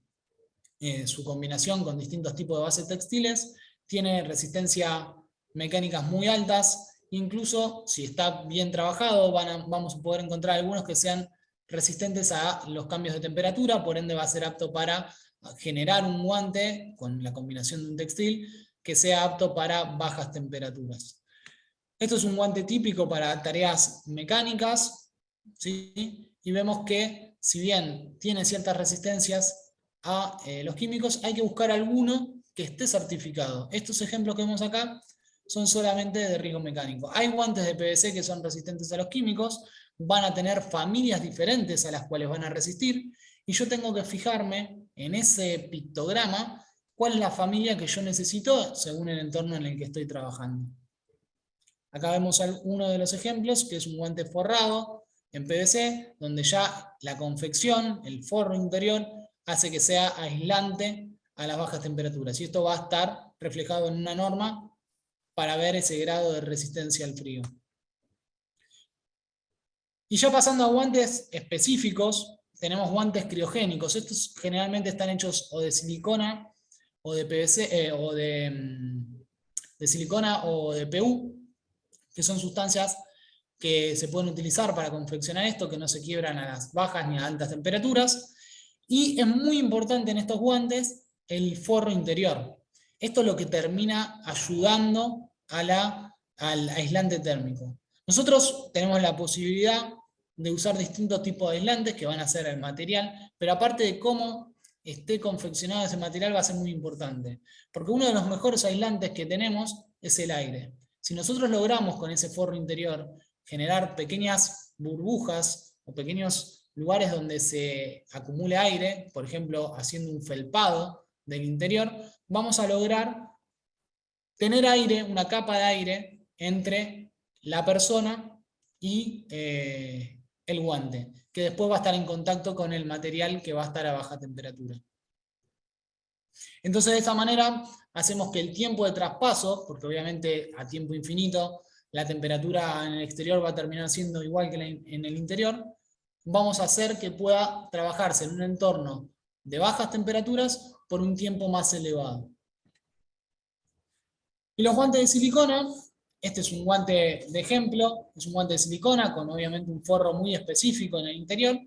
S4: su combinación con distintos tipos de bases textiles, tiene resistencia mecánicas muy altas. Incluso si está bien trabajado, vamos a poder encontrar algunos que sean resistentes a los cambios de temperatura, por ende va a ser apto para generar un guante con la combinación de un textil que sea apto para bajas temperaturas. Esto es un guante típico para tareas mecánicas, ¿sí? Y vemos que, si bien tiene ciertas resistencias a los químicos, hay que buscar alguno que esté certificado. Estos ejemplos que vemos acá son solamente de riesgo mecánico. Hay guantes de PVC que son resistentes a los químicos, van a tener familias diferentes a las cuales van a resistir, y yo tengo que fijarme en ese pictograma cuál es la familia que yo necesito según el entorno en el que estoy trabajando. Acá vemos uno de los ejemplos, que es un guante forrado en PVC, donde ya la confección, el forro interior, hace que sea aislante a las bajas temperaturas. Y esto va a estar reflejado en una norma para ver ese grado de resistencia al frío. Y ya pasando a guantes específicos tenemos guantes criogénicos. Estos generalmente están hechos o de silicona, o de PVC, o de silicona o de PU, que son sustancias que se pueden utilizar para confeccionar esto, que no se quiebran a las bajas ni a altas temperaturas. Y es muy importante en estos guantes el forro interior. Esto es lo que termina ayudando al aislante térmico. Nosotros tenemos la posibilidad de usar distintos tipos de aislantes que van a ser el material, pero aparte de cómo esté confeccionado ese material va a ser muy importante, porque uno de los mejores aislantes que tenemos es el aire. Si nosotros logramos con ese forro interior generar pequeñas burbujas o pequeños lugares donde se acumule aire, por ejemplo, haciendo un felpado del interior, vamos a lograr tener aire, una capa de aire entre la persona y el guante, que después va a estar en contacto con el material que va a estar a baja temperatura. Entonces, de esta manera hacemos que el tiempo de traspaso, porque obviamente a tiempo infinito la temperatura en el exterior va a terminar siendo igual que en el interior, vamos a hacer que pueda trabajarse en un entorno de bajas temperaturas por un tiempo más elevado. Y los guantes de silicona, este es un guante de ejemplo, es un guante de silicona con obviamente un forro muy específico en el interior.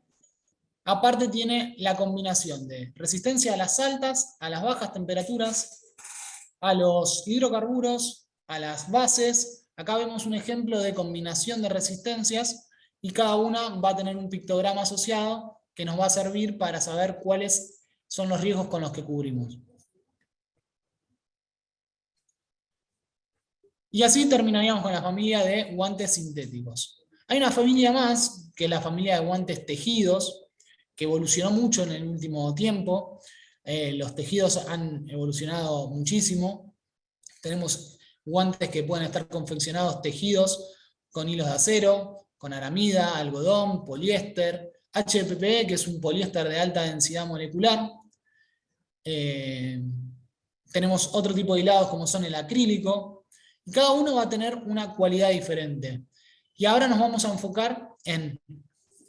S4: Aparte tiene la combinación de resistencia a las altas, a las bajas temperaturas, a los hidrocarburos, a las bases. Acá vemos un ejemplo de combinación de resistencias y cada una va a tener un pictograma asociado que nos va a servir para saber cuáles son los riesgos con los que cubrimos. Y así terminaríamos con la familia de guantes sintéticos. Hay una familia más, que es la familia de guantes tejidos, que evolucionó mucho en el último tiempo. Los tejidos han evolucionado muchísimo. Tenemos guantes que pueden estar confeccionados tejidos con hilos de acero, con aramida, algodón, poliéster, HPPE, que es un poliéster de alta densidad molecular. Tenemos otro tipo de hilados como son el acrílico. Y cada uno va a tener una cualidad diferente. Y ahora nos vamos a enfocar en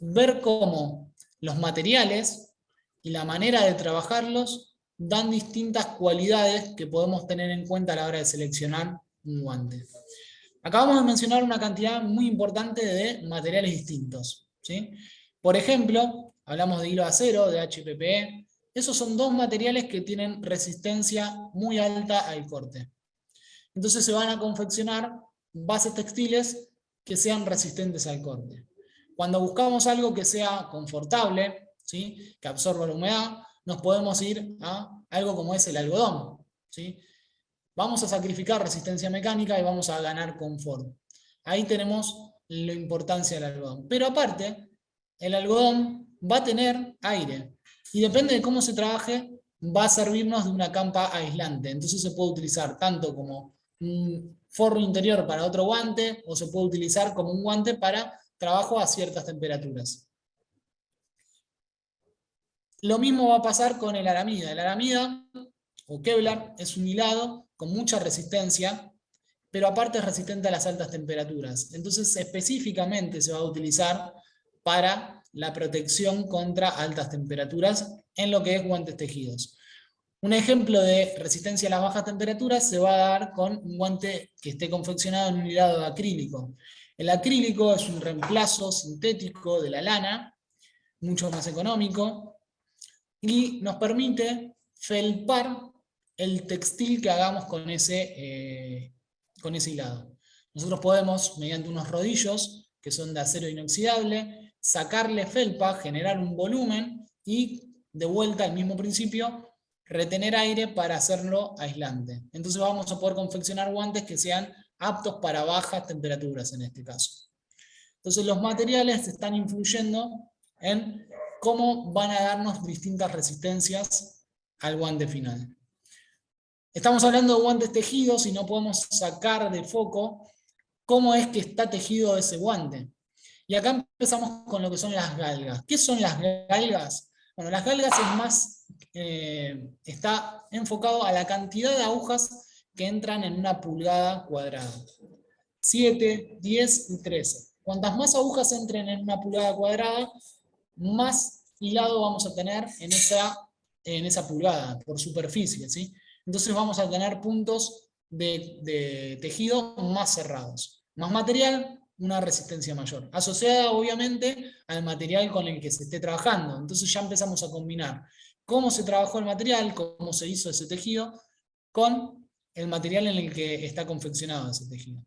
S4: ver cómo los materiales y la manera de trabajarlos dan distintas cualidades que podemos tener en cuenta a la hora de seleccionar un guante. Acabamos de mencionar una cantidad muy importante de materiales distintos, ¿sí? Por ejemplo, hablamos de hilo de acero, de HPPE. Esos son dos materiales que tienen resistencia muy alta al corte. Entonces se van a confeccionar bases textiles que sean resistentes al corte. Cuando buscamos algo que sea confortable, ¿sí?, que absorba la humedad, nos podemos ir a algo como es el algodón, ¿sí? Vamos a sacrificar resistencia mecánica y vamos a ganar confort. Ahí tenemos la importancia del algodón. Pero aparte, el algodón va a tener aire. Y depende de cómo se trabaje, va a servirnos de una capa aislante. Entonces se puede utilizar tanto como un forro interior para otro guante, o se puede utilizar como un guante para trabajo a ciertas temperaturas. Lo mismo va a pasar con el aramida. El aramida, o Kevlar, es un hilado con mucha resistencia, pero aparte es resistente a las altas temperaturas. Entonces específicamente se va a utilizar para la protección contra altas temperaturas en lo que es guantes tejidos. Un ejemplo de resistencia a las bajas temperaturas se va a dar con un guante que esté confeccionado en un hilado de acrílico. El acrílico es un reemplazo sintético de la lana, mucho más económico, y nos permite felpar el textil que hagamos con ese hilado. Nosotros podemos, mediante unos rodillos que son de acero inoxidable, sacarle felpa, generar un volumen y de vuelta al mismo principio, retener aire para hacerlo aislante. Entonces vamos a poder confeccionar guantes que sean aptos para bajas temperaturas en este caso. Entonces los materiales están influyendo en cómo van a darnos distintas resistencias al guante final. Estamos hablando de guantes tejidos y no podemos sacar de foco cómo es que está tejido ese guante. Y acá empezamos con lo que son las galgas. ¿Qué son las galgas? Bueno, las galgas es más, está enfocado a la cantidad de agujas que entran en una pulgada cuadrada. 7, 10 y 13. Cuantas más agujas entren en una pulgada cuadrada, más hilado vamos a tener en esa pulgada, por superficie, ¿sí? Entonces vamos a tener puntos de tejido más cerrados. Más material, una resistencia mayor, asociada obviamente al material con el que se esté trabajando. Entonces ya empezamos a combinar cómo se trabajó el material, cómo se hizo ese tejido, con el material en el que está confeccionado ese tejido.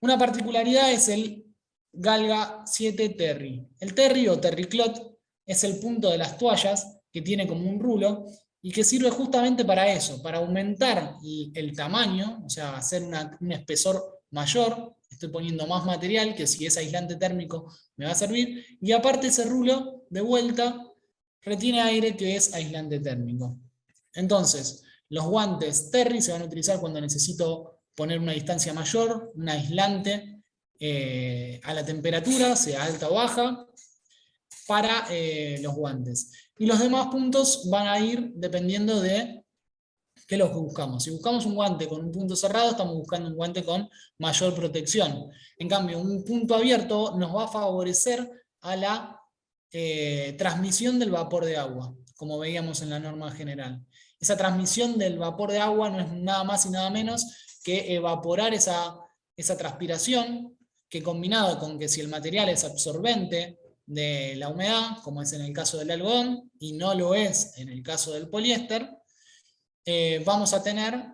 S4: Una particularidad es el Galga 7 Terry. El Terry o Terry Cloth es el punto de las toallas que tiene como un rulo y que sirve justamente para eso, para aumentar el tamaño, o sea, hacer un espesor mayor. Estoy poniendo más material que si es aislante térmico me va a servir, y aparte ese rulo de vuelta retiene aire que es aislante térmico. Entonces, los guantes Terry se van a utilizar cuando necesito poner una distancia mayor, un aislante a la temperatura, sea alta o baja, para los guantes. Y los demás puntos van a ir dependiendo de qué es lo que buscamos. Si buscamos un guante con un punto cerrado, estamos buscando un guante con mayor protección. En cambio, un punto abierto nos va a favorecer a la transmisión del vapor de agua, como veíamos en la norma general. Esa transmisión del vapor de agua no es nada más y nada menos que evaporar esa transpiración, que combinado con que si el material es absorbente de la humedad, como es en el caso del algodón, y no lo es en el caso del poliéster, vamos a tener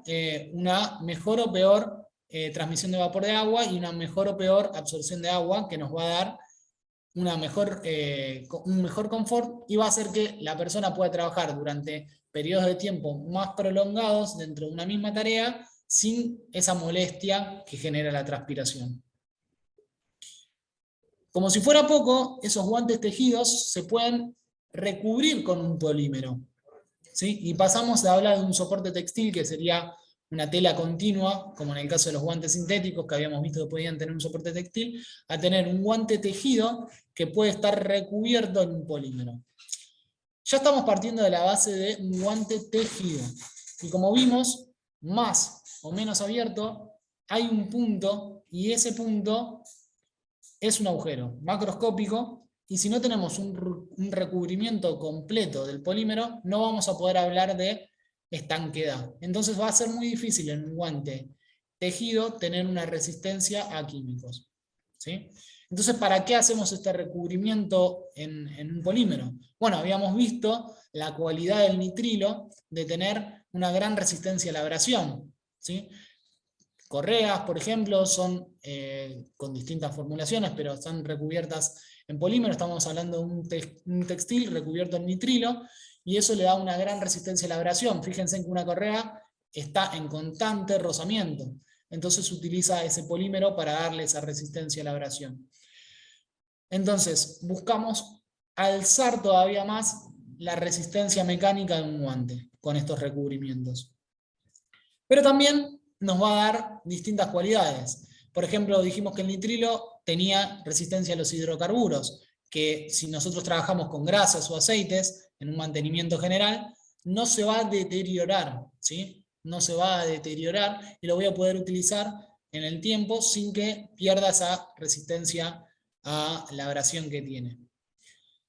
S4: una mejor o peor transmisión de vapor de agua y una mejor o peor absorción de agua, que nos va a dar un mejor confort y va a hacer que la persona pueda trabajar durante periodos de tiempo más prolongados dentro de una misma tarea sin esa molestia que genera la transpiración. Como si fuera poco, esos guantes tejidos se pueden recubrir con un polímero, ¿sí? Y pasamos de hablar de un soporte textil, que sería una tela continua, como en el caso de los guantes sintéticos, que habíamos visto que podían tener un soporte textil, a tener un guante tejido que puede estar recubierto en un polímero. Ya estamos partiendo de la base de un guante tejido. Y como vimos, más o menos abierto, hay un punto, y ese punto es un agujero macroscópico, y si no tenemos un recubrimiento completo del polímero, no vamos a poder hablar de estanquedad. Entonces va a ser muy difícil en un guante tejido tener una resistencia a químicos, ¿sí? Entonces, ¿para qué hacemos este recubrimiento en un polímero? Bueno, habíamos visto la cualidad del nitrilo de tener una gran resistencia a la abrasión, ¿sí? Correas, por ejemplo, son con distintas formulaciones, pero están recubiertas en polímero. Estamos hablando de un textil recubierto en nitrilo, y eso le da una gran resistencia a la abrasión. Fíjense que una correa está en constante rozamiento, entonces utiliza ese polímero para darle esa resistencia a la abrasión. Entonces, buscamos alzar todavía más la resistencia mecánica de un guante con estos recubrimientos. Pero también nos va a dar distintas cualidades. Por ejemplo, dijimos que el nitrilo tenía resistencia a los hidrocarburos, que si nosotros trabajamos con grasas o aceites en un mantenimiento general, no se va a deteriorar, ¿sí? No se va a deteriorar y lo voy a poder utilizar en el tiempo sin que pierda esa resistencia a la abrasión que tiene.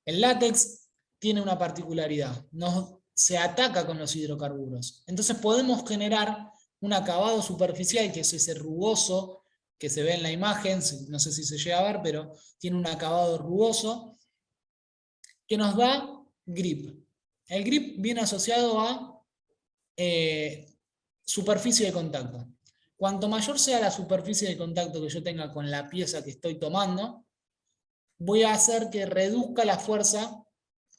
S4: El látex tiene una particularidad, no se ataca con los hidrocarburos. Entonces podemos generar un acabado superficial, que es ese rugoso que se ve en la imagen, no sé si se llega a ver, pero tiene un acabado rugoso, que nos da grip. El grip viene asociado a superficie de contacto. Cuanto mayor sea la superficie de contacto que yo tenga con la pieza que estoy tomando, voy a hacer que reduzca la fuerza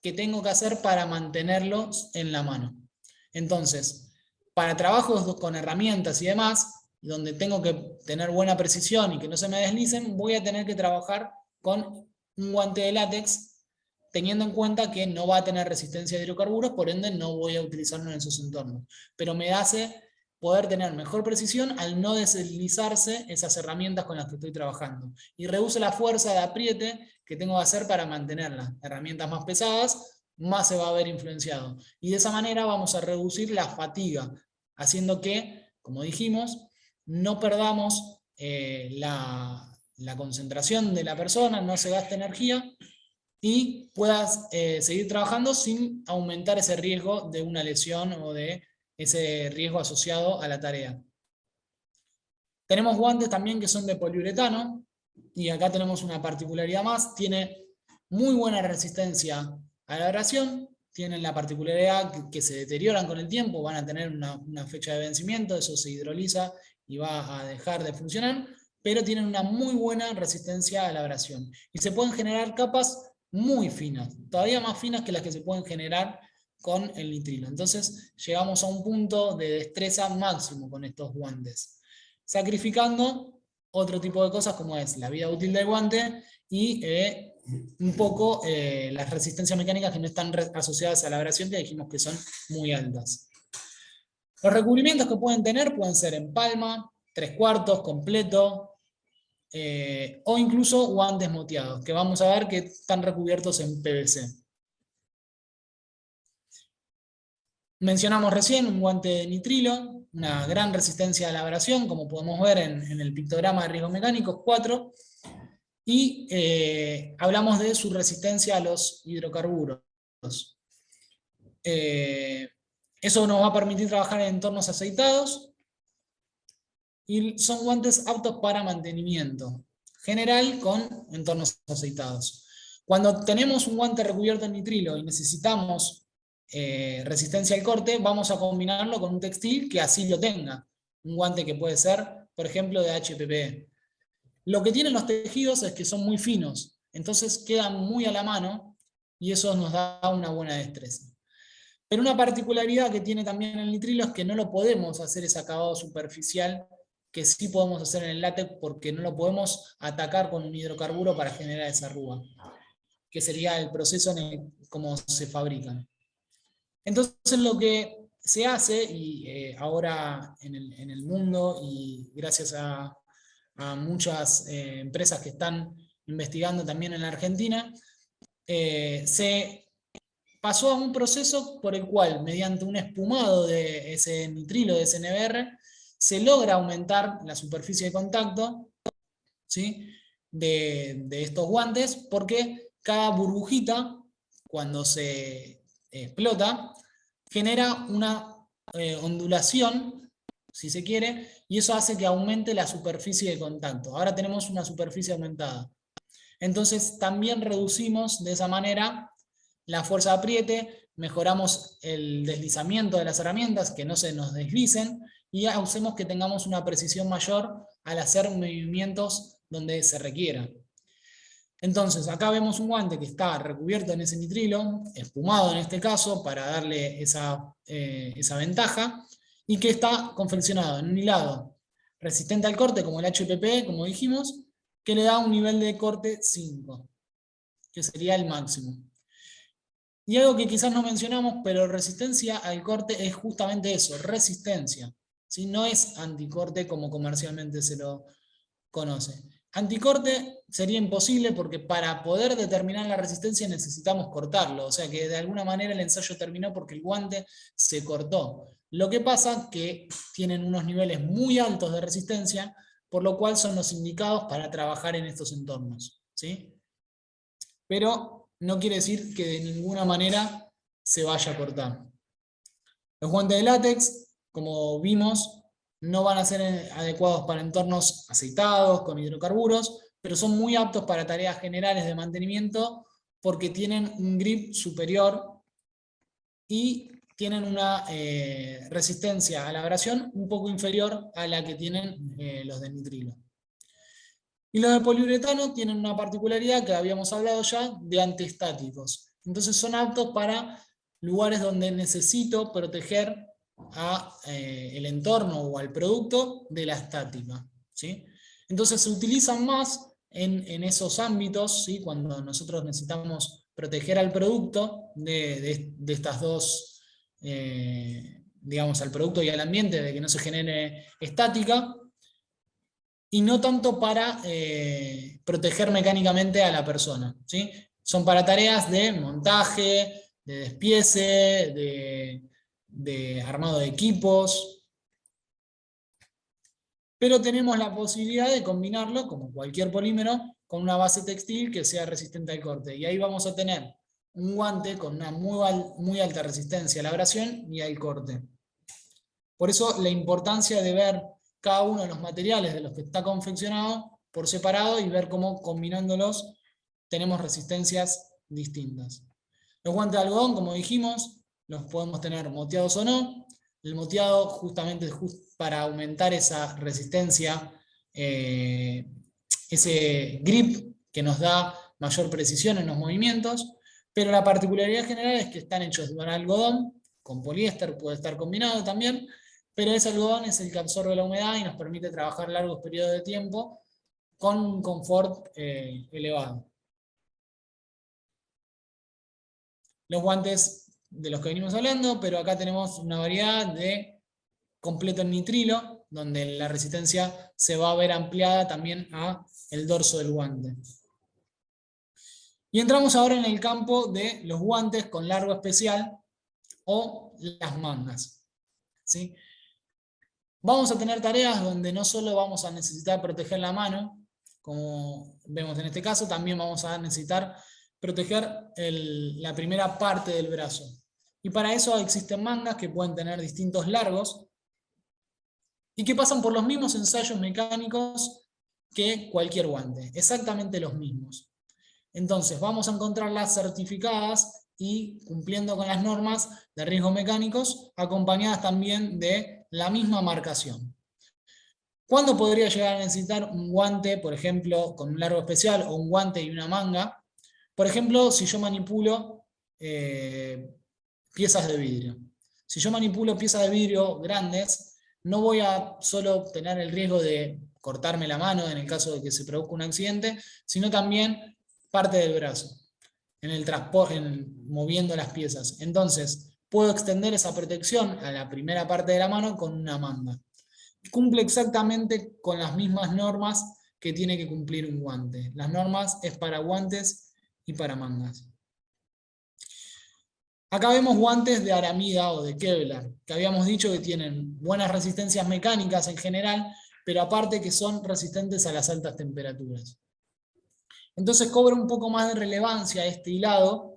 S4: que tengo que hacer para mantenerlo en la mano. Entonces, para trabajos con herramientas y demás, donde tengo que tener buena precisión y que no se me deslicen, voy a tener que trabajar con un guante de látex, teniendo en cuenta que no va a tener resistencia a hidrocarburos, por ende no voy a utilizarlo en esos entornos. Pero me hace poder tener mejor precisión al no deslizarse esas herramientas con las que estoy trabajando. Y reduce la fuerza de apriete que tengo que hacer para mantenerlas. Herramientas más pesadas, más se va a ver influenciado. Y de esa manera vamos a reducir la fatiga, haciendo que, como dijimos, no perdamos la concentración de la persona, no se gaste energía, y puedas seguir trabajando sin aumentar ese riesgo de una lesión o de ese riesgo asociado a la tarea. Tenemos guantes también que son de poliuretano, y acá tenemos una particularidad más: tiene muy buena resistencia a la abrasión, tienen la particularidad que se deterioran con el tiempo, van a tener una fecha de vencimiento, eso se hidroliza y va a dejar de funcionar, pero tienen una muy buena resistencia a la abrasión. Y se pueden generar capas muy finas, todavía más finas que las que se pueden generar con el nitrilo. Entonces llegamos a un punto de destreza máximo con estos guantes, sacrificando otro tipo de cosas como es la vida útil del guante y un poco las resistencias mecánicas que no están asociadas a la abrasión, que dijimos que son muy altas. Los recubrimientos que pueden tener pueden ser en palma, 3/4, completo, o incluso guantes moteados, que vamos a ver que están recubiertos en PVC. Mencionamos recién un guante de nitrilo, una gran resistencia a la abrasión, como podemos ver en el pictograma de riesgos mecánicos 4, y hablamos de su resistencia a los hidrocarburos. Eso nos va a permitir trabajar en entornos aceitados, y son guantes aptos para mantenimiento general con entornos aceitados. Cuando tenemos un guante recubierto en nitrilo y necesitamos resistencia al corte, vamos a combinarlo con un textil que así lo tenga. Un guante que puede ser, por ejemplo, de HPP. Lo que tienen los tejidos es que son muy finos, entonces quedan muy a la mano y eso nos da una buena destreza. Pero una particularidad que tiene también el nitrilo es que no lo podemos hacer ese acabado superficial que sí podemos hacer en el látex, porque no lo podemos atacar con un hidrocarburo para generar esa arruga, que sería el proceso en cómo se fabrican. Entonces lo que se hace, y ahora en el mundo, y gracias a muchas empresas que están investigando también en la Argentina, se pasó a un proceso por el cual, mediante un espumado de ese nitrilo, de ese NBR, se logra aumentar la superficie de contacto, ¿sí?, de estos guantes, porque cada burbujita, cuando se explota, genera una ondulación, si se quiere, y eso hace que aumente la superficie de contacto. Ahora tenemos una superficie aumentada. Entonces también reducimos de esa manera la fuerza de apriete, mejoramos el deslizamiento de las herramientas, que no se nos deslicen, y hacemos que tengamos una precisión mayor al hacer movimientos donde se requiera. Entonces acá vemos un guante que está recubierto en ese nitrilo, espumado en este caso, para darle esa ventaja, y que está confeccionado en un hilado resistente al corte, como el HPP, como dijimos, que le da un nivel de corte 5, que sería el máximo. Y algo que quizás no mencionamos, pero resistencia al corte es justamente eso, resistencia, ¿sí? No es anticorte como comercialmente se lo conoce. Anticorte sería imposible, porque para poder determinar la resistencia necesitamos cortarlo, o sea que de alguna manera el ensayo terminó porque el guante se cortó. Lo que pasa es que tienen unos niveles muy altos de resistencia, por lo cual son los indicados para trabajar en estos entornos, ¿sí? Pero no quiere decir que de ninguna manera se vaya a cortar. Los guantes de látex, como vimos, no van a ser adecuados para entornos aceitados, con hidrocarburos, pero son muy aptos para tareas generales de mantenimiento porque tienen un grip superior y tienen una resistencia a la abrasión un poco inferior a la que tienen los de nitrilo. Y los de poliuretano tienen una particularidad que habíamos hablado ya, de antiestáticos. Entonces son aptos para lugares donde necesito proteger el entorno o al producto de la estática, ¿sí? Entonces se utilizan más en esos ámbitos, ¿sí?, cuando nosotros necesitamos proteger al producto de estas dos, digamos, al producto y al ambiente, de que no se genere estática, y no tanto para proteger mecánicamente a la persona, ¿sí? Son para tareas de montaje, de despiece, de armado de equipos, pero tenemos la posibilidad de combinarlo, como cualquier polímero, con una base textil que sea resistente al corte. Y ahí vamos a tener un guante con una muy alta resistencia a la abrasión y al corte. Por eso la importancia de ver cada uno de los materiales de los que está confeccionado por separado y ver cómo combinándolos tenemos resistencias distintas. Los guantes de algodón, como dijimos, los podemos tener moteados o no. El moteado justamente es para aumentar esa resistencia, ese grip que nos da mayor precisión en los movimientos, pero la particularidad general es que están hechos de un algodón, con poliéster puede estar combinado también, pero ese algodón es el que absorbe la humedad y nos permite trabajar largos periodos de tiempo con un confort elevado. Los guantes de los que venimos hablando, pero acá tenemos una variedad de completo en nitrilo, donde la resistencia se va a ver ampliada también a el dorso del guante. Y entramos ahora en el campo de los guantes con largo especial o las mangas, ¿sí? Vamos a tener tareas donde no solo vamos a necesitar proteger la mano, como vemos en este caso, también vamos a necesitar proteger la primera parte del brazo. Y para eso existen mangas que pueden tener distintos largos y que pasan por los mismos ensayos mecánicos que cualquier guante, exactamente los mismos. Entonces vamos a encontrarlas certificadas y cumpliendo con las normas de riesgos mecánicos, acompañadas también de la misma marcación. ¿Cuándo podría llegar a necesitar un guante, por ejemplo, con un largo especial o un guante y una manga? Por ejemplo, si yo manipulo piezas de vidrio. Si yo manipulo piezas de vidrio grandes, no voy a solo tener el riesgo de cortarme la mano en el caso de que se produzca un accidente, sino también parte del brazo, en el transporte, moviendo las piezas. Entonces, puedo extender esa protección a la primera parte de la mano con una manga. Cumple exactamente con las mismas normas que tiene que cumplir un guante. Las normas es para guantes y para mangas. Acá vemos guantes de aramida o de Kevlar, que habíamos dicho que tienen buenas resistencias mecánicas en general, pero aparte que son resistentes a las altas temperaturas. Entonces cobra un poco más de relevancia este hilado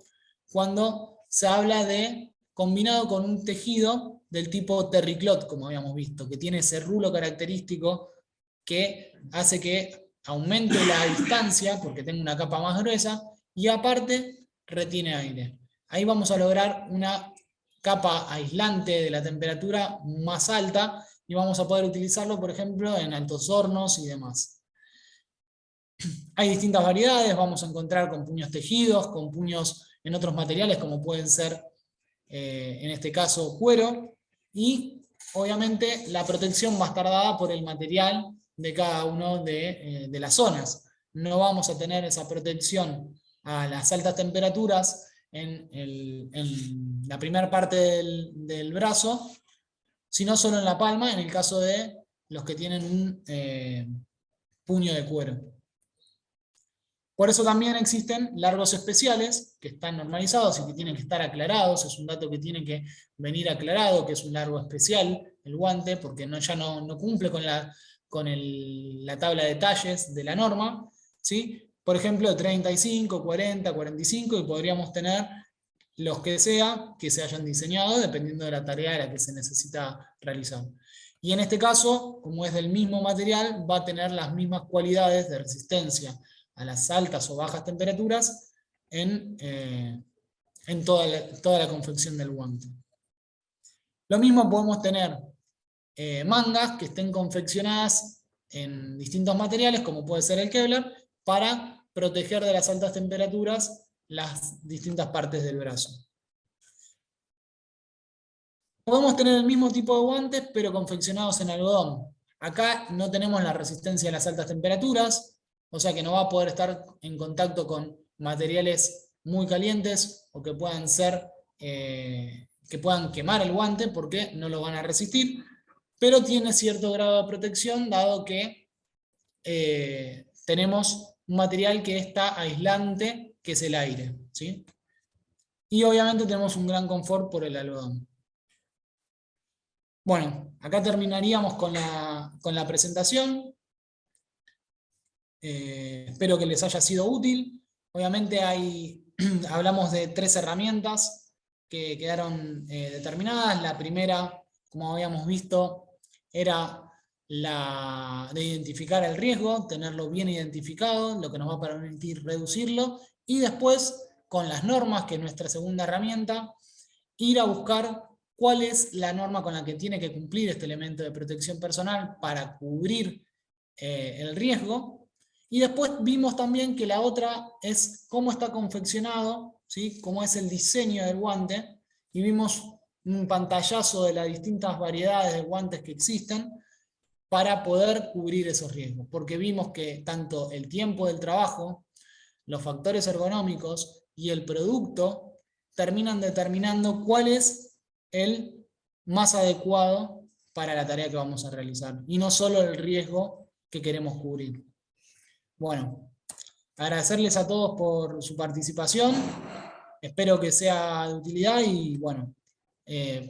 S4: cuando se habla de combinado con un tejido del tipo terrycloth, como habíamos visto, que tiene ese rulo característico que hace que aumente la distancia, porque tenga una capa más gruesa, y aparte retiene aire. Ahí vamos a lograr una capa aislante de la temperatura más alta, y vamos a poder utilizarlo, por ejemplo, en altos hornos y demás. Hay distintas variedades, vamos a encontrar con puños tejidos, con puños en otros materiales, como pueden ser, en este caso, cuero, y obviamente la protección va a estar dada por el material de cada una de las zonas. No vamos a tener esa protección a las altas temperaturas en la primera parte del brazo, sino solo en la palma, en el caso de los que tienen un puño de cuero. Por eso también existen largos especiales que están normalizados y que tienen que estar aclarados. Es un dato que tiene que venir aclarado, que es un largo especial el guante, porque ya no cumple con la tabla de talles de la norma, ¿sí? Por ejemplo, 35, 40, 45, y podríamos tener los que se hayan diseñado dependiendo de la tarea a la que se necesita realizar. Y en este caso, como es del mismo material, va a tener las mismas cualidades de resistencia a las altas o bajas temperaturas en toda la confección del guante. Lo mismo podemos tener mangas que estén confeccionadas en distintos materiales, como puede ser el Kevlar, para proteger de las altas temperaturas las distintas partes del brazo. Podemos tener el mismo tipo de guantes, pero confeccionados en algodón. Acá no tenemos la resistencia a las altas temperaturas, o sea que no va a poder estar en contacto con materiales muy calientes o que puedan quemar el guante porque no lo van a resistir, pero tiene cierto grado de protección dado que tenemos un material que está aislante, que es el aire, ¿sí? Y obviamente tenemos un gran confort por el algodón. Bueno, acá terminaríamos con la presentación. Espero que les haya sido útil. Obviamente hablamos de 3 herramientas que quedaron determinadas. La primera, como habíamos visto, era la de identificar el riesgo, tenerlo bien identificado, lo que nos va a permitir reducirlo, y después, con las normas, que es nuestra segunda herramienta, ir a buscar cuál es la norma con la que tiene que cumplir este elemento de protección personal para cubrir el riesgo. Y después vimos también que la otra es cómo está confeccionado, ¿sí? Cómo es el diseño del guante, y vimos un pantallazo de las distintas variedades de guantes que existen para poder cubrir esos riesgos, porque vimos que tanto el tiempo del trabajo, los factores ergonómicos y el producto terminan determinando cuál es el más adecuado para la tarea que vamos a realizar, y no solo el riesgo que queremos cubrir. Bueno, agradecerles a todos por su participación, espero que sea de utilidad, y bueno,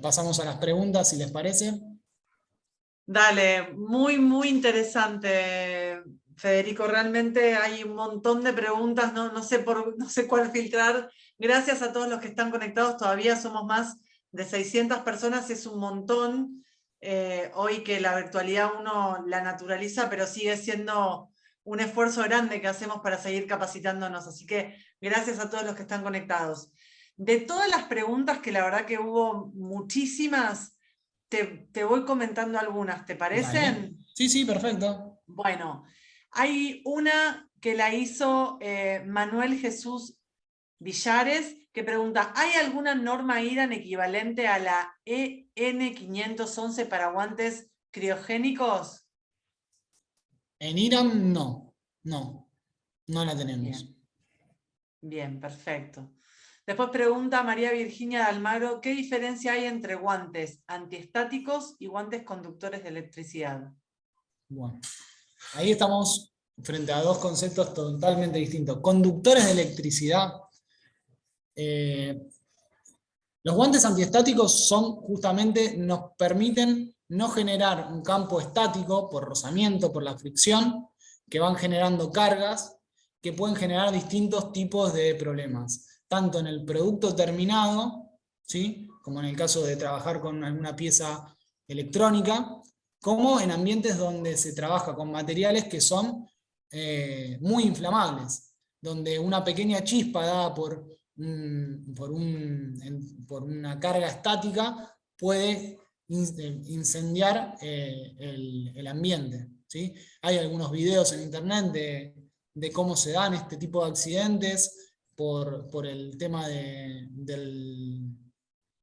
S4: pasamos a las preguntas si les parece.
S1: Dale, muy, muy interesante, Federico. Realmente hay un montón de preguntas, no sé cuál filtrar. Gracias a todos los que están conectados. Todavía somos más de 600 personas, es un montón. Hoy que la virtualidad uno la naturaliza, pero sigue siendo un esfuerzo grande que hacemos para seguir capacitándonos. Así que gracias a todos los que están conectados. De todas las preguntas, que la verdad que hubo muchísimas, te voy comentando algunas, ¿te parecen?
S4: Vale. Sí, perfecto.
S1: Bueno, hay una que la hizo Manuel Jesús Villares, que pregunta, ¿hay alguna norma IRAN equivalente a la EN 511 para guantes criogénicos?
S4: En IRAM no la tenemos.
S1: Bien, perfecto. Después pregunta María Virginia de Almagro, ¿qué diferencia hay entre guantes antiestáticos y guantes conductores de electricidad?
S4: Bueno, ahí estamos frente a dos conceptos totalmente distintos. Conductores de electricidad. Los guantes antiestáticos justamente nos permiten no generar un campo estático por rozamiento, por la fricción, que van generando cargas que pueden generar distintos tipos de problemas, tanto en el producto terminado, ¿sí? Como en el caso de trabajar con alguna pieza electrónica, como en ambientes donde se trabaja con materiales que son muy inflamables, donde una pequeña chispa dada por una carga estática puede incendiar el ambiente, ¿sí? Hay algunos videos en internet de cómo se dan este tipo de accidentes por el tema de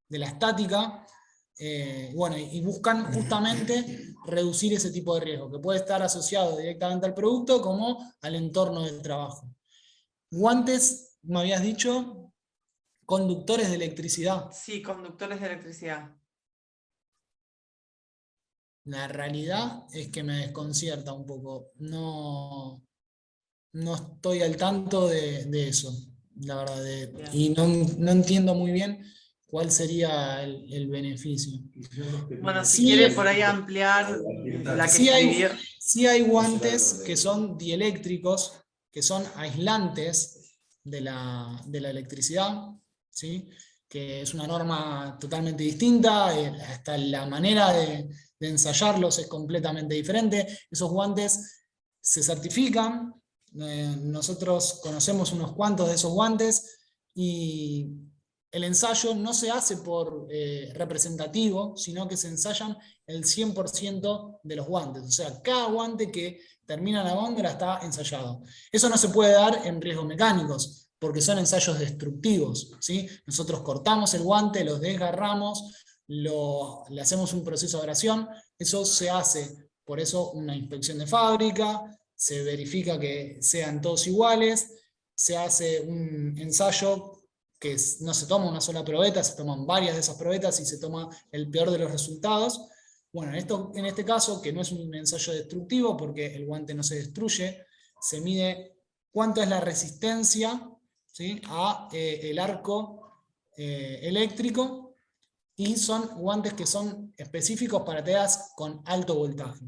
S4: la estática. Bueno, y buscan justamente reducir ese tipo de riesgo, que puede estar asociado directamente al producto como al entorno del trabajo. Guantes, me habías dicho, conductores de electricidad.
S1: Sí, conductores de electricidad.
S4: La realidad es que me desconcierta un poco. No estoy al tanto de eso, la verdad. Y no entiendo muy bien cuál sería el beneficio.
S1: Bueno, si quiere por ahí ampliar la que escribió.
S4: Sí hay guantes que son dieléctricos, que son aislantes de la electricidad, ¿sí? Que es una norma totalmente distinta, hasta la manera de ensayarlos es completamente diferente. Esos guantes se certifican, nosotros conocemos unos cuantos de esos guantes, y el ensayo no se hace por representativo, sino que se ensayan el 100% de los guantes. O sea, cada guante que termina la góndola está ensayado. Eso no se puede dar en riesgos mecánicos, porque son ensayos destructivos, ¿sí? Nosotros cortamos el guante, los desgarramos, le hacemos un proceso de abrasión, eso se hace, por eso una inspección de fábrica, se verifica que sean todos iguales, se hace un ensayo que no se toma una sola probeta, se toman varias de esas probetas y se toma el peor de los resultados. Bueno, en este caso, que no es un ensayo destructivo porque el guante no se destruye, se mide cuánto es la resistencia, ¿sí? a el arco eléctrico, y son guantes que son específicos para tareas con alto voltaje.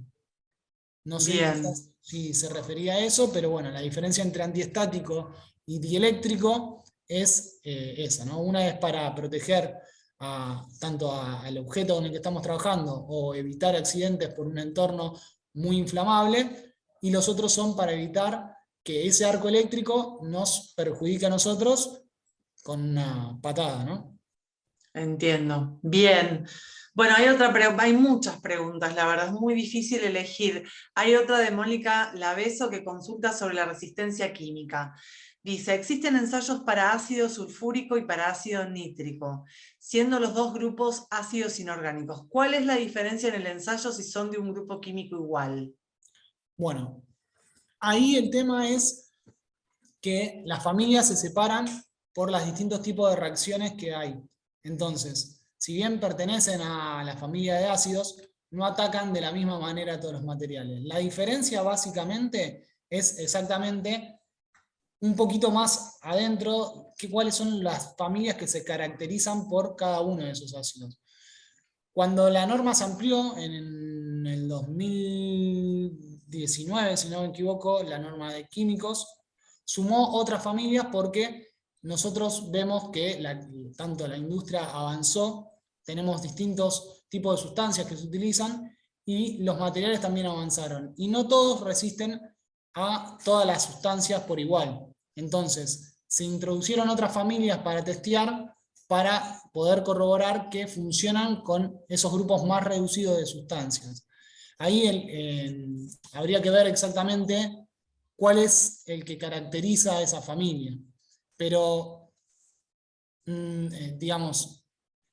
S4: No sé
S1: Bien.
S4: quizás si se refería a eso, pero bueno, la diferencia entre antiestático y dieléctrico es esa, ¿no? Una es para proteger tanto al objeto con el que estamos trabajando o evitar accidentes por un entorno muy inflamable, y los otros son para evitar que ese arco eléctrico nos perjudique a nosotros con una patada, ¿no?
S1: Entiendo. Bien. Bueno, hay muchas preguntas, la verdad es muy difícil elegir. Hay otra de Mónica Laveso que consulta sobre la resistencia química. Dice, existen ensayos para ácido sulfúrico y para ácido nítrico, siendo los dos grupos ácidos inorgánicos. ¿Cuál es la diferencia en el ensayo si son de un grupo químico igual?
S4: Bueno, ahí el tema es que las familias se separan por los distintos tipos de reacciones que hay. Entonces, si bien pertenecen a la familia de ácidos, no atacan de la misma manera a todos los materiales. La diferencia básicamente es exactamente un poquito más adentro cuáles son las familias que se caracterizan por cada uno de esos ácidos. Cuando la norma se amplió en el 2019, si no me equivoco, la norma de químicos, sumó otras familias porque nosotros vemos que tanto la industria avanzó, tenemos distintos tipos de sustancias que se utilizan y los materiales también avanzaron. Y no todos resisten a todas las sustancias por igual. Entonces, se introducieron otras familias para testear, para poder corroborar que funcionan con esos grupos más reducidos de sustancias. Ahí habría que ver exactamente cuál es el que caracteriza a esa familia. Pero, digamos,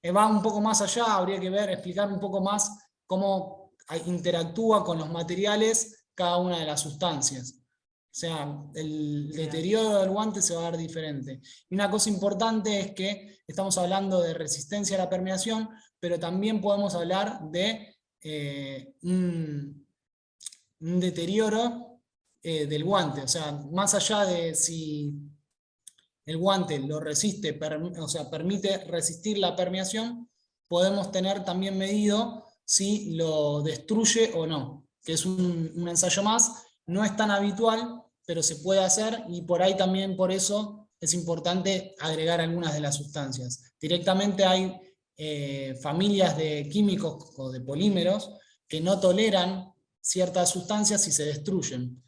S4: va un poco más allá, habría que explicar un poco más cómo interactúa con los materiales cada una de las sustancias. O sea, el deterioro del guante se va a dar diferente. Y una cosa importante es que estamos hablando de resistencia a la permeación, pero también podemos hablar de un deterioro del guante. O sea, más allá de si el guante lo resiste, o sea, permite resistir la permeación, podemos tener también medido si lo destruye o no, que es un ensayo más. No es tan habitual, pero se puede hacer, y por ahí también por eso es importante agregar algunas de las sustancias. Directamente hay familias de químicos o de polímeros que no toleran ciertas sustancias y se destruyen.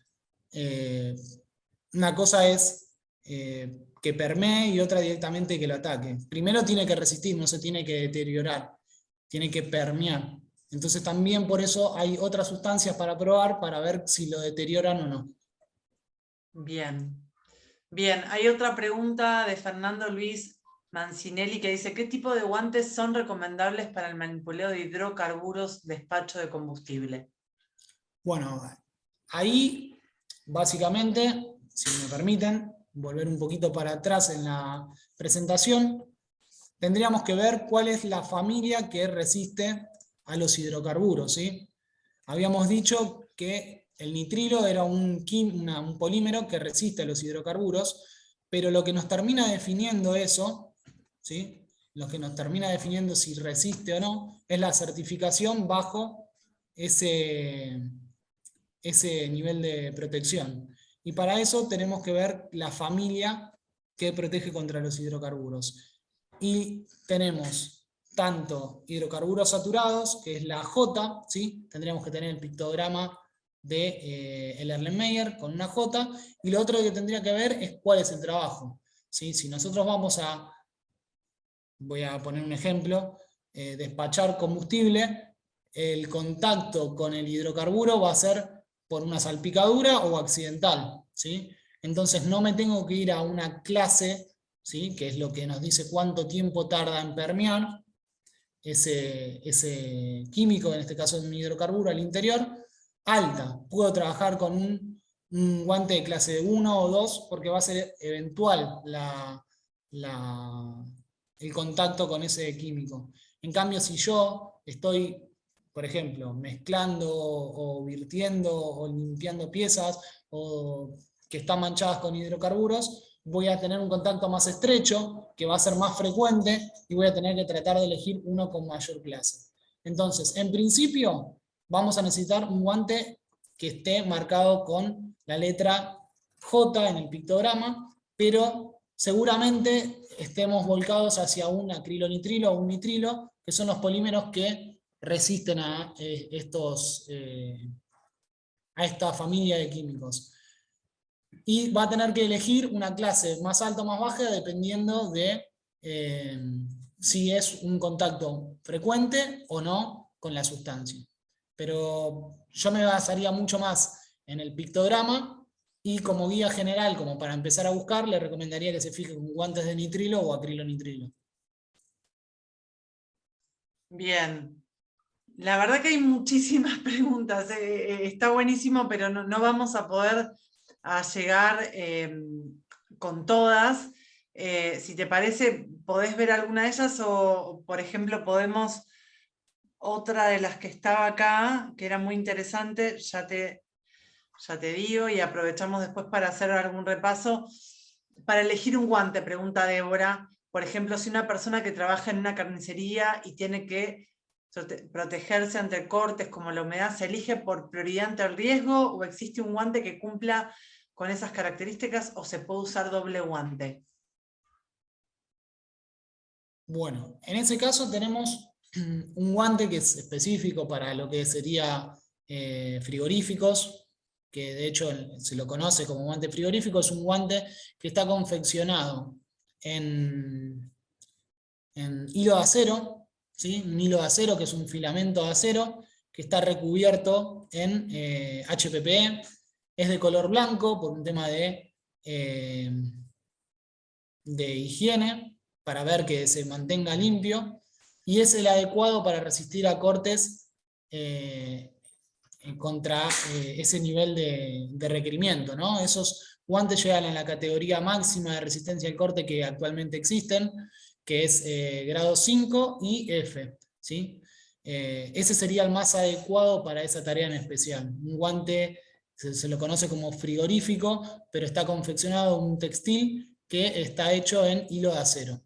S4: Una cosa es que permee y otra directamente que lo ataque. Primero tiene que resistir, no se tiene que deteriorar, tiene que permear. Entonces también por eso hay otras sustancias para probar para ver si lo deterioran o no.
S1: Bien. Bien, hay otra pregunta de Fernando Luis Mancinelli que dice, ¿qué tipo de guantes son recomendables para el manipuleo de hidrocarburos, despacho de combustible?
S4: Bueno, ahí básicamente, si me permiten, volver un poquito para atrás en la presentación, tendríamos que ver cuál es la familia que resiste a los hidrocarburos, ¿sí? Habíamos dicho que el nitrilo era un polímero que resiste a los hidrocarburos, pero lo que nos termina definiendo eso, ¿sí? Lo que nos termina definiendo si resiste o no, es la certificación bajo ese nivel de protección. Y para eso tenemos que ver la familia que protege contra los hidrocarburos. Y tenemos tanto hidrocarburos saturados, que es la J, ¿sí? Tendríamos que tener el pictograma de el Erlenmeyer con una J, y lo otro que tendría que ver es cuál es el trabajo, ¿sí? Si nosotros voy a poner un ejemplo, despachar combustible, el contacto con el hidrocarburo va a ser por una salpicadura o accidental, ¿sí? Entonces no me tengo que ir a una clase, ¿sí? Que es lo que nos dice cuánto tiempo tarda en permear ese químico, en este caso un hidrocarburo al interior, alta. Puedo trabajar con un guante de clase 1 o 2 porque va a ser eventual el contacto con ese químico. En cambio, si yo estoy, por ejemplo, mezclando o virtiendo o limpiando piezas o que están manchadas con hidrocarburos, voy a tener un contacto más estrecho, que va a ser más frecuente, y voy a tener que tratar de elegir uno con mayor clase. Entonces, en principio, vamos a necesitar un guante que esté marcado con la letra J en el pictograma, pero seguramente estemos volcados hacia un acrilonitrilo o un nitrilo, que son los polímeros que resisten a esta familia de químicos. Y va a tener que elegir una clase más alta o más baja dependiendo de si es un contacto frecuente o no con la sustancia. Pero yo me basaría mucho más en el pictograma, y como guía general, como para empezar a buscar, le recomendaría que se fije con guantes de nitrilo o acrilonitrilo.
S1: Bien. La verdad que hay muchísimas preguntas. Está buenísimo, pero no vamos a poder llegar con todas. Si te parece, podés ver alguna de ellas o, por ejemplo, podemos... Otra de las que estaba acá, que era muy interesante, ya te digo, y aprovechamos después para hacer algún repaso. Para elegir un guante, pregunta Débora, por ejemplo, si una persona que trabaja en una carnicería y tiene que protegerse ante cortes como la humedad, ¿se elige por prioridad ante el riesgo o existe un guante que cumpla con esas características o se puede usar doble guante?
S4: Bueno, en ese caso tenemos un guante que es específico para lo que sería frigoríficos, que de hecho se lo conoce como guante frigorífico. Es un guante que está confeccionado en hilo de acero, ¿sí? Un hilo de acero que es un filamento de acero que está recubierto en HPPE, es de color blanco por un tema de higiene, para ver que se mantenga limpio, y es el adecuado para resistir a cortes contra ese nivel de requerimiento, ¿no? Esos guantes llegan a la categoría máxima de resistencia al corte que actualmente existen, que es grado 5 y F, ¿sí? Ese sería el más adecuado para esa tarea en especial. Un guante se lo conoce como frigorífico, pero está confeccionado en un textil que está hecho en hilo de acero.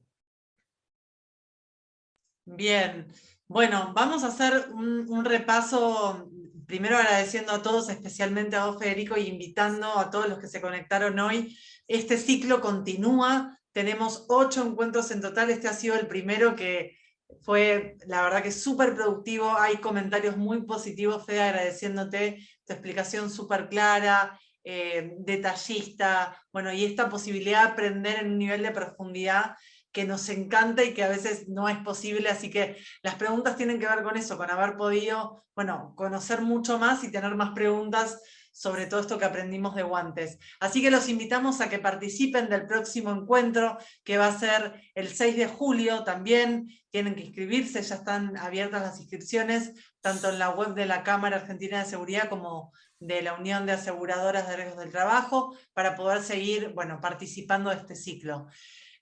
S1: Bien, bueno, vamos a hacer un repaso, primero agradeciendo a todos, especialmente a vos, Federico, y invitando a todos los que se conectaron hoy. Este ciclo continúa, tenemos 8 encuentros en total, este ha sido el primero que fue, la verdad que súper productivo, hay comentarios muy positivos, Fede, agradeciéndote tu explicación súper clara, detallista, bueno, y esta posibilidad de aprender en un nivel de profundidad que nos encanta y que a veces no es posible, así que las preguntas tienen que ver con eso, con haber podido, bueno, conocer mucho más y tener más preguntas sobre todo esto que aprendimos de guantes. Así que los invitamos a que participen del próximo encuentro, que va a ser el 6 de julio también. Tienen que inscribirse, ya están abiertas las inscripciones, tanto en la web de la Cámara Argentina de Seguridad como de la Unión de Aseguradoras de Riesgos del Trabajo, para poder seguir, bueno, participando de este ciclo.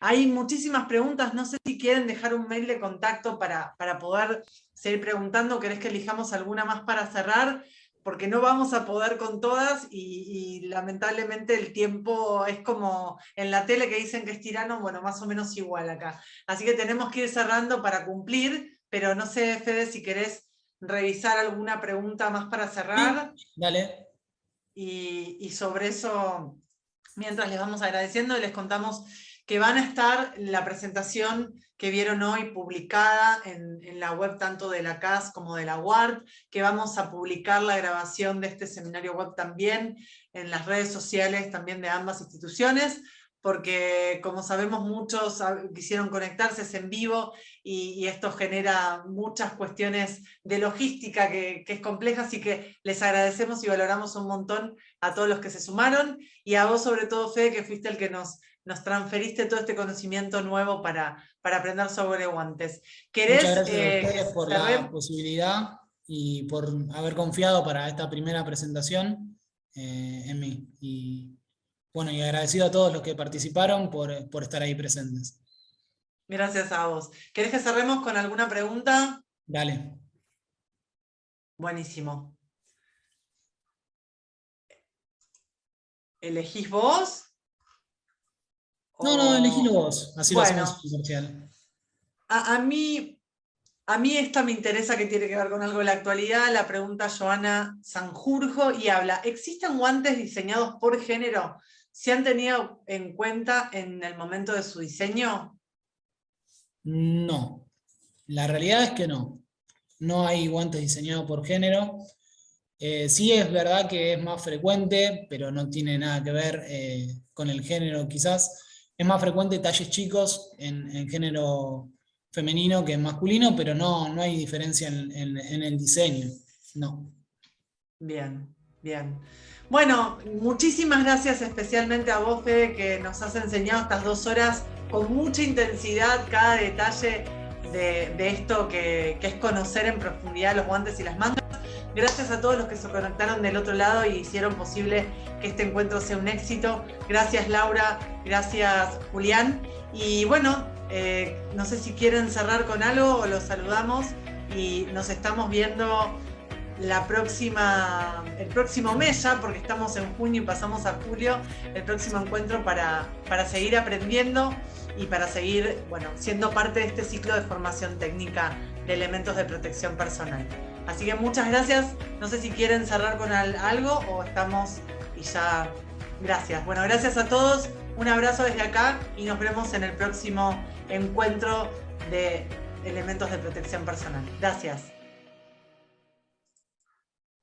S1: Hay muchísimas preguntas, no sé si quieren dejar un mail de contacto para poder seguir preguntando. ¿Querés que elijamos alguna más para cerrar? Porque no vamos a poder con todas y lamentablemente el tiempo es como en la tele que dicen que es tirano, bueno, más o menos igual acá. Así que tenemos que ir cerrando para cumplir, pero no sé, Fede, si querés revisar alguna pregunta más para cerrar.
S4: Sí, dale.
S1: Y sobre eso, mientras les vamos agradeciendo, les contamos que van a estar la presentación que vieron hoy publicada en la web tanto de la CAS como de la UART, que vamos a publicar la grabación de este seminario web también en las redes sociales también de ambas instituciones, porque como sabemos muchos quisieron conectarse, es en vivo y esto genera muchas cuestiones de logística que es compleja, así que les agradecemos y valoramos un montón a todos los que se sumaron y a vos sobre todo, Fede, que fuiste el que nos transferiste todo este conocimiento nuevo para aprender sobre guantes. ¿Querés,
S4: muchas gracias a ustedes por
S1: cerré?
S4: la posibilidad y por haber confiado para esta primera presentación en mí. Y bueno, y agradecido a todos los que participaron por estar ahí presentes.
S1: Gracias a vos. ¿Querés que cerremos con alguna pregunta?
S4: Dale.
S1: Buenísimo. ¿Elegís vos?
S4: No, elegílo vos, así
S1: bueno,
S4: lo hacemos imparcial.
S1: a mí A mí esta me interesa, que tiene que ver con algo de la actualidad. La pregunta Joana Sanjurjo y habla: ¿existen guantes diseñados por género? ¿Se han tenido en cuenta en el momento de su diseño?
S4: No, la realidad es que no. No hay guantes diseñados por género. Sí es verdad que es más frecuente, pero no tiene nada que ver con el género quizás. Es más frecuente talles chicos en género femenino que en masculino, pero no hay diferencia en el diseño, no.
S1: Bien, bien. Bueno, muchísimas gracias especialmente a vos, Fede, que nos has enseñado estas 2 horas con mucha intensidad cada detalle de esto que es conocer en profundidad los guantes y las mangas. Gracias a todos los que se conectaron del otro lado y hicieron posible que este encuentro sea un éxito. Gracias, Laura. Gracias, Julián. Y bueno, no sé si quieren cerrar con algo o los saludamos y nos estamos viendo el próximo mes ya, porque estamos en junio y pasamos a julio, el próximo encuentro para seguir aprendiendo y para seguir, bueno, siendo parte de este ciclo de formación técnica de elementos de protección personal. Así que muchas gracias. No sé si quieren cerrar con algo o estamos y ya. Gracias. Bueno, gracias a todos. Un abrazo desde acá y nos vemos en el próximo encuentro de elementos de protección personal. Gracias.